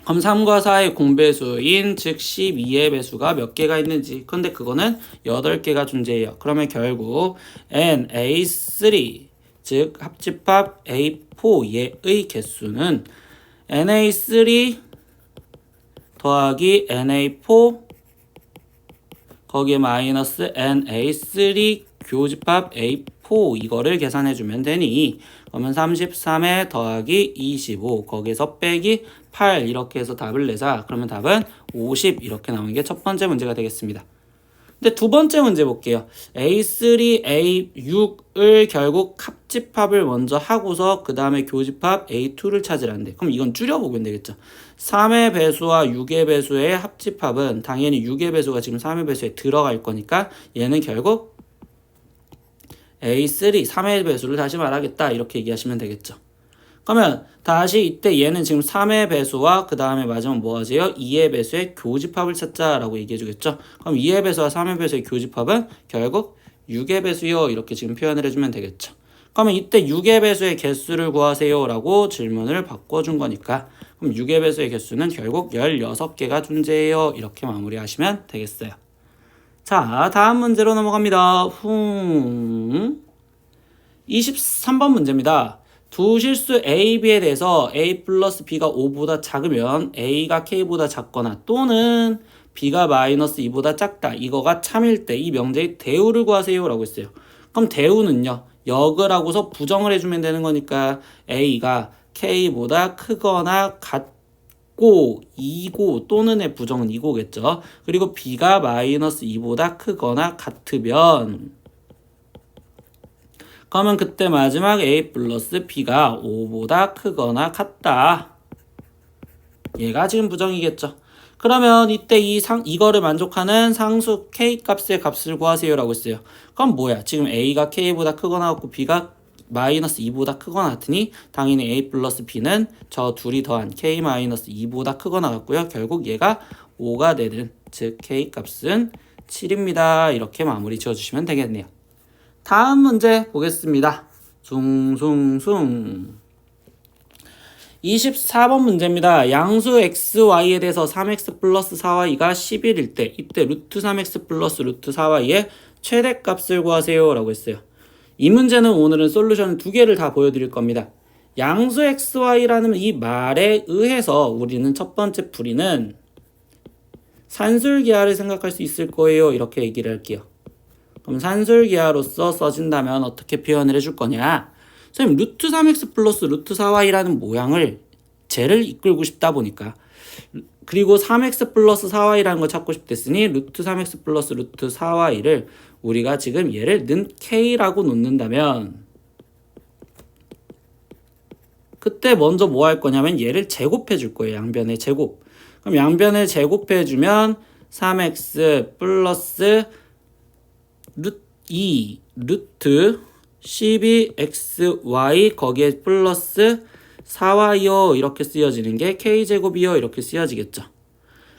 Speaker 1: 그럼 3과 4의 공배수인 즉 12의 배수가 몇 개가 있는지 그런데 그거는 8개가 존재해요. 그러면 결국 NA3 즉 합집합 A4 얘의 개수는 NA3 더하기 NA4 거기에 마이너스 NA3 교집합 A4 이거를 계산해주면 되니 그러면 33에 더하기 25 거기에서 빼기 8 이렇게 해서 답을 내자. 그러면 답은 50 이렇게 나오는 게 첫 번째 문제가 되겠습니다. 근데 두 번째 문제 볼게요. A3, A6을 결국 합집합을 먼저 하고서 그 다음에 교집합 A2를 찾으라는데 그럼 이건 줄여보면 되겠죠. 3의 배수와 6의 배수의 합집합은 당연히 6의 배수가 지금 3의 배수에 들어갈 거니까 얘는 결국 A3, 3의 배수를 다시 말하겠다 이렇게 얘기하시면 되겠죠. 그러면 다시 이때 얘는 지금 3의 배수와 그 다음에 마지막 뭐 하세요? 2의 배수의 교집합을 찾자라고 얘기해 주겠죠. 그럼 2의 배수와 3의 배수의 교집합은 결국 6의 배수요 이렇게 지금 표현을 해주면 되겠죠. 그러면 이때 6의 배수의 개수를 구하세요 라고 질문을 바꿔준 거니까 그럼 6의 배수의 개수는 결국 16개가 존재해요 이렇게 마무리하시면 되겠어요. 자, 다음 문제로 넘어갑니다. 23번 문제입니다. 두 실수 A, B에 대해서 A 플러스 B가 5보다 작으면 A가 K보다 작거나 또는 B가 마이너스 2보다 작다. 이거가 참일 때 이 명제의 대우를 구하세요 라고 했어요. 그럼 대우는요. 역을 하고서 부정을 해주면 되는 거니까 A가 K보다 크거나 같고 2고 또는의 부정은 2고겠죠. 그리고 B가 마이너스 2보다 크거나 같으면 그러면 그때 마지막 A 플러스 B가 5보다 크거나 같다. 얘가 지금 부정이겠죠. 그러면 이때 이거를 만족하는 상수 K 값의 값을 구하세요 라고 했어요. 그럼 뭐야? 지금 A가 K보다 크거나 같고 B가 마이너스 2보다 크거나 같으니 당연히 A 플러스 B는 저 둘이 더한 K 마이너스 2보다 크거나 같고요. 결국 얘가 5가 되는 즉 K 값은 7입니다. 이렇게 마무리 지어주시면 되겠네요. 다음 문제 보겠습니다. 숭숭숭 24번 문제입니다. 양수 xy에 대해서 3x 플러스 4y가 11일 때 이때 루트 3x 플러스 루트 4y의 최대값을 구하세요 라고 했어요. 이 문제는 오늘은 솔루션 두 개를 다 보여드릴 겁니다. 양수 xy라는 이 말에 의해서 우리는 첫 번째 풀이는 산술기하를 생각할 수 있을 거예요. 이렇게 얘기를 할게요. 그럼 산술기하로서 써진다면 어떻게 표현을 해줄 거냐? 선생님 루트 3x 플러스 루트 4y라는 모양을 쟤를 이끌고 싶다 보니까 그리고 3x 플러스 4y라는 걸 찾고 싶댔으니 루트 3x 플러스 루트 4y를 우리가 지금 얘를 는 k라고 놓는다면 그때 먼저 뭐 할 거냐면 얘를 제곱해 줄 거예요. 양변의 제곱. 그럼 양변을 제곱해 주면 3x 플러스 루트 12xy 거기에 플러스 4y요 이렇게 쓰여지는 게 k제곱이요 이렇게 쓰여지겠죠.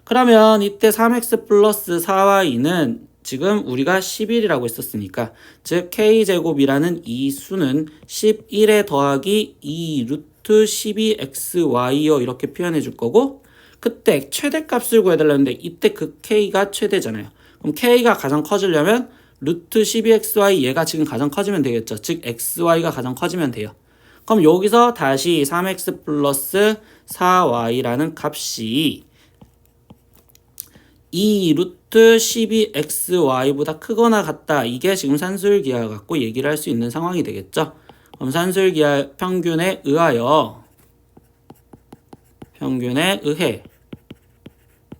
Speaker 1: 그러면 이때 3x 플러스 4y는 지금 우리가 11이라고 했었으니까 즉 k제곱이라는 이 수는 11에 더하기 2 루트 12xy요 이렇게 표현해 줄 거고 그때 최대값을 구해달라는데 이때 그 k가 최대잖아요. 그럼 k가 가장 커지려면 루트 12xy 얘가 지금 가장 커지면 되겠죠. 즉 xy가 가장 커지면 돼요. 그럼 여기서 다시 3x 플러스 4y라는 값이 이 루트 12xy보다 크거나 같다. 이게 지금 산술기하 갖고 얘기를 할 수 있는 상황이 되겠죠. 그럼 산술기하 평균에 의해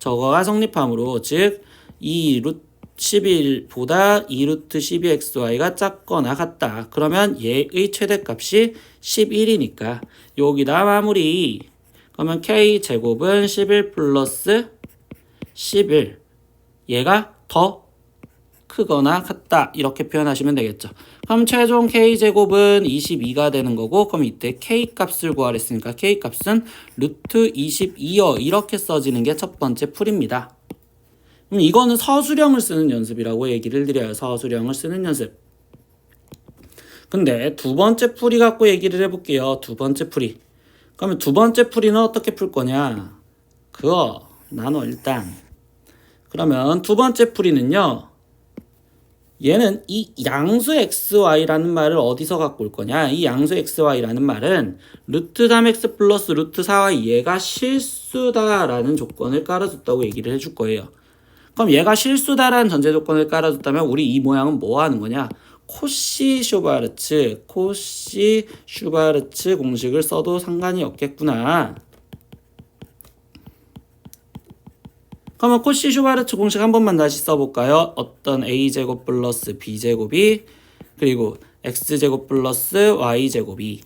Speaker 1: 저거가 성립하므로 즉 이 루트 11보다 이 루트 12xy가 작거나 같다. 그러면 얘의 최대값이 11이니까 여기다 마무리. 그러면 k제곱은 11 플러스 11 얘가 더 크거나 같다 이렇게 표현하시면 되겠죠. 그럼 최종 k제곱은 22가 되는 거고 그럼 이때 k값을 구하랬으니까 k값은 루트 22여 이렇게 써지는 게 첫 번째 풀입니다. 그럼 이거는 서술형을 쓰는 연습이라고 얘기를 드려요. 서술형을 쓰는 연습. 근데 두 번째 풀이 갖고 얘기를 해볼게요. 두 번째 풀이. 그러면 두 번째 풀이는 어떻게 풀 거냐? 그거 나눠 일단. 그러면 두 번째 풀이는요. 얘는 이 양수 xy라는 말을 어디서 갖고 올 거냐? 이 양수 xy라는 말은 루트 3x 플러스 루트 4y 얘가 실수다라는 조건을 깔아줬다고 얘기를 해줄 거예요. 그럼 얘가 실수다라는 전제 조건을 깔아줬다면 우리 이 모양은 뭐 하는 거냐? 코시 슈바르츠 공식을 써도 상관이 없겠구나. 그러면 코시 슈바르츠 공식 한 번만 다시 써볼까요? 어떤 a제곱 플러스 b제곱이 그리고 x제곱 플러스 y제곱이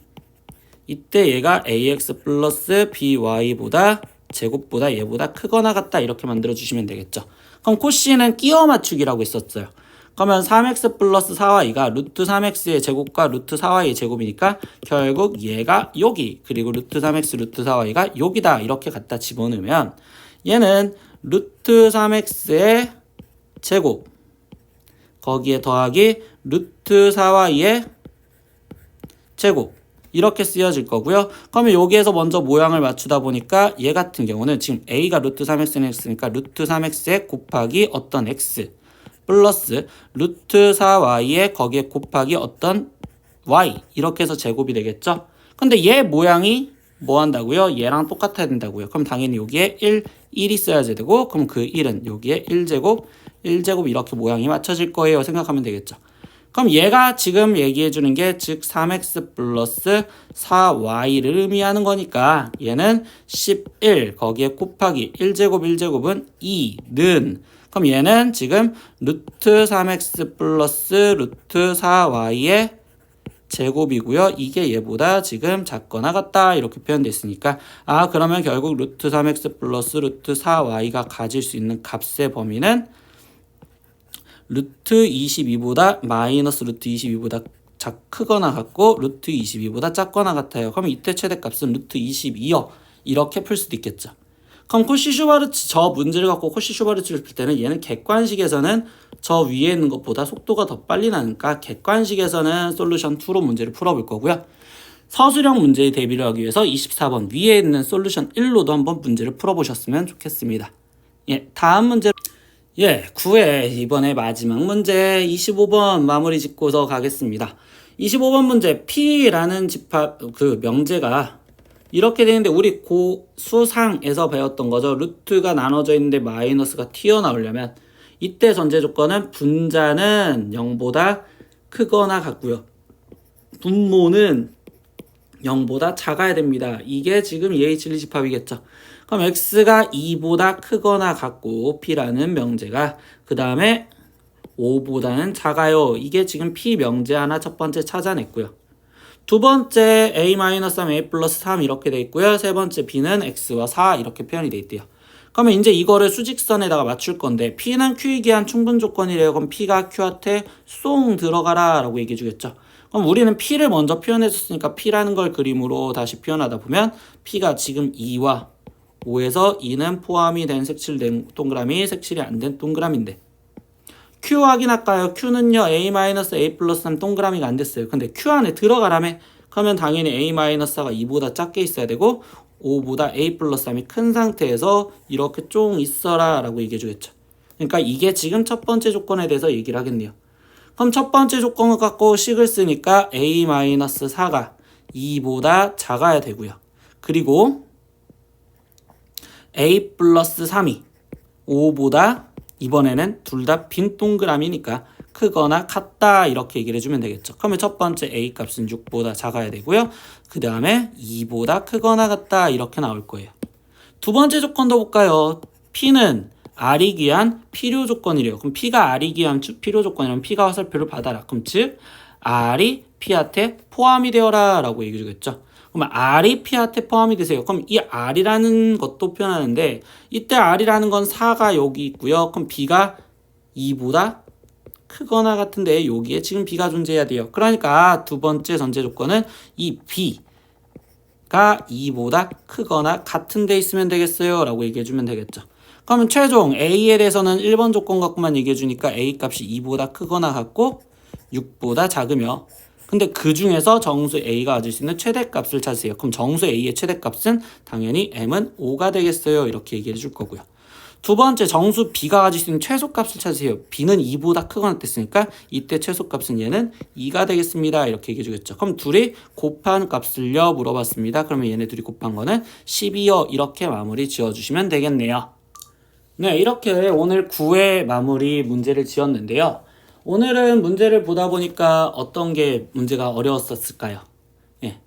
Speaker 1: 이때 얘가 ax 플러스 by보다 제곱보다 얘보다 크거나 같다 이렇게 만들어 주시면 되겠죠. 그럼 코시는 끼워 맞추기라고 했었어요. 그러면 3x 플러스 4y가 루트 3x의 제곱과 루트 4y의 제곱이니까 결국 얘가 여기 그리고 루트 3x 루트 4y가 여기다 이렇게 갖다 집어넣으면 얘는 루트 3x의 제곱 거기에 더하기 루트 4y의 제곱 이렇게 쓰여질 거고요. 그러면 여기에서 먼저 모양을 맞추다 보니까 얘 같은 경우는 지금 a가 루트 3x는 x니까 루트 3x에 곱하기 어떤 x 플러스 루트 4y에 거기에 곱하기 어떤 y 이렇게 해서 제곱이 되겠죠. 근데 얘 모양이 뭐 한다고요? 얘랑 똑같아야 된다고요. 그럼 당연히 여기에 1이 써야지 되고 그럼 그 1은 여기에 1제곱 이렇게 모양이 맞춰질 거예요. 생각하면 되겠죠. 그럼 얘가 지금 얘기해 주는 게 즉 3x 플러스 4y를 의미하는 거니까 얘는 11 거기에 곱하기 1제곱은 2는 그럼 얘는 지금 루트 3x 플러스 루트 4y의 제곱이고요. 이게 얘보다 지금 작거나 같다 이렇게 표현됐으니까 그러면 결국 루트 3x 플러스 루트 4y가 가질 수 있는 값의 범위는 루트 22보다 마이너스 루트 22보다 크거나 같고 루트 22보다 작거나 같아요. 그럼 이때 최대값은 루트 22요. 이렇게 풀 수도 있겠죠. 그럼 코시 슈바르츠 저 문제를 갖고 코시 슈바르츠를 풀 때는 얘는 객관식에서는 저 위에 있는 것보다 속도가 더 빨리 나니까 객관식에서는 솔루션 2로 문제를 풀어볼 거고요. 서술형 문제에 대비를 하기 위해서 24번 위에 있는 솔루션 1로도 한번 문제를 풀어보셨으면 좋겠습니다. 다음 문제 9회 이번에 마지막 문제 25번 마무리 짓고서 가겠습니다. 25번 문제 P라는 집합 명제가 이렇게 되는데 우리 수상에서 배웠던 거죠. 루트가 나눠져 있는데 마이너스가 튀어나오려면 이때 전제 조건은 분자는 0보다 크거나 같고요. 분모는 0보다 작아야 됩니다. 이게 지금 EH1 집합이겠죠. 그럼 x가 2보다 크거나 같고 P라는 명제가 그 다음에 5보다는 작아요. 이게 지금 P 명제 하나 첫 번째 찾아냈고요. 두 번째 a-3, a 플러스 3 이렇게 돼 있고요. 세 번째 b는 x와 4 이렇게 표현이 돼 있대요. 그러면 이제 이거를 수직선에다가 맞출 건데 P는 Q에 기한 충분 조건이래요. 그럼 P가 Q한테 쏙 들어가라 라고 얘기해 주겠죠. 그럼 우리는 P를 먼저 표현해 줬으니까 P라는 걸 그림으로 다시 표현하다 보면 P가 지금 2와 5에서 2는 포함이 된 색칠된 동그라미, 색칠이 안 된 동그라미인데 Q 확인할까요? Q는요 A-A 플러스 3 동그라미가 안 됐어요. 근데 Q 안에 들어가라며 그러면 당연히 A-4가 2보다 작게 있어야 되고 5보다 A 플러스 3이 큰 상태에서 이렇게 쫑 있어라 라고 얘기해 주겠죠. 그러니까 이게 지금 첫 번째 조건에 대해서 얘기를 하겠네요. 그럼 첫 번째 조건을 갖고 식을 쓰니까 a-4가 2보다 작아야 되고요. 그리고 a 플러스 3이 5보다 이번에는 둘 다 빈 동그라미니까 크거나 같다 이렇게 얘기를 해주면 되겠죠. 그러면 첫 번째 a 값은 6보다 작아야 되고요. 그 다음에 2보다 크거나 같다 이렇게 나올 거예요. 두 번째 조건도 볼까요? p는 r이 귀한 필요 조건이래요. 그럼 p가 r이 귀한 필요 조건이라면 p가 화살표를 받아라. 그럼 즉 r이 p한테 포함이 되어라 라고 얘기해 주겠죠. 그러면 r이 p한테 포함이 되세요. 그럼 이 r이라는 것도 표현하는데 이때 r이라는 건 4가 여기 있고요. 그럼 b가 2보다 크거나 같은데 여기에 지금 b가 존재해야 돼요. 그러니까 두 번째 전제 조건은 이 b가 2보다 크거나 같은 데 있으면 되겠어요 라고 얘기해 주면 되겠죠. 그러면 최종 a에 대해서는 1번 조건 갖고만 얘기해 주니까 a 값이 2보다 크거나 같고 6보다 작으며 근데 그 중에서 정수 a가 가질 수 있는 최대값을 찾으세요. 그럼 정수 a의 최대값은 당연히 m은 5가 되겠어요. 이렇게 얘기해 줄 거고요. 두 번째 정수 b가 가질 수 있는 최소값을 찾으세요. b는 2보다 크거나 됐으니까 이때 최소값은 얘는 2가 되겠습니다. 이렇게 얘기해 주겠죠. 그럼 둘이 곱한 값을요 물어봤습니다. 그러면 얘네 둘이 곱한 거는 12요. 이렇게 마무리 지어주시면 되겠네요. 네, 이렇게 오늘 9회 마무리 문제를 지었는데요. 오늘은 문제를 보다 보니까 어떤 게 문제가 어려웠었을까요? 예.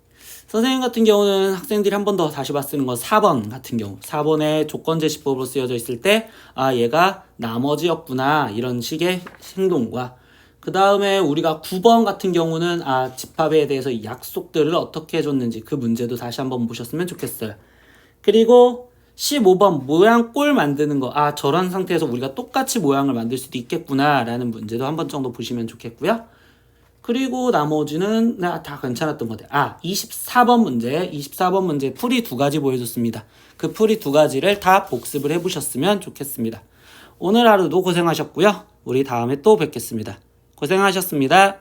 Speaker 1: 선생님 같은 경우는 학생들이 한 번 더 다시 봤쓰는 건 4번 같은 경우 4번에 조건제시법으로 쓰여져 있을 때 아 얘가 나머지였구나 이런 식의 행동과 그 다음에 우리가 9번 같은 경우는 아 집합에 대해서 약속들을 어떻게 해줬는지 그 문제도 다시 한번 보셨으면 좋겠어요. 그리고 15번 모양 꼴 만드는 거. 아 저런 상태에서 우리가 똑같이 모양을 만들 수도 있겠구나 라는 문제도 한 번 정도 보시면 좋겠고요. 그리고 나머지는 다 괜찮았던 것 같아요. 24번 문제 풀이 두 가지 보여줬습니다. 그 풀이 두 가지를 다 복습을 해보셨으면 좋겠습니다. 오늘 하루도 고생하셨고요. 우리 다음에 또 뵙겠습니다. 고생하셨습니다.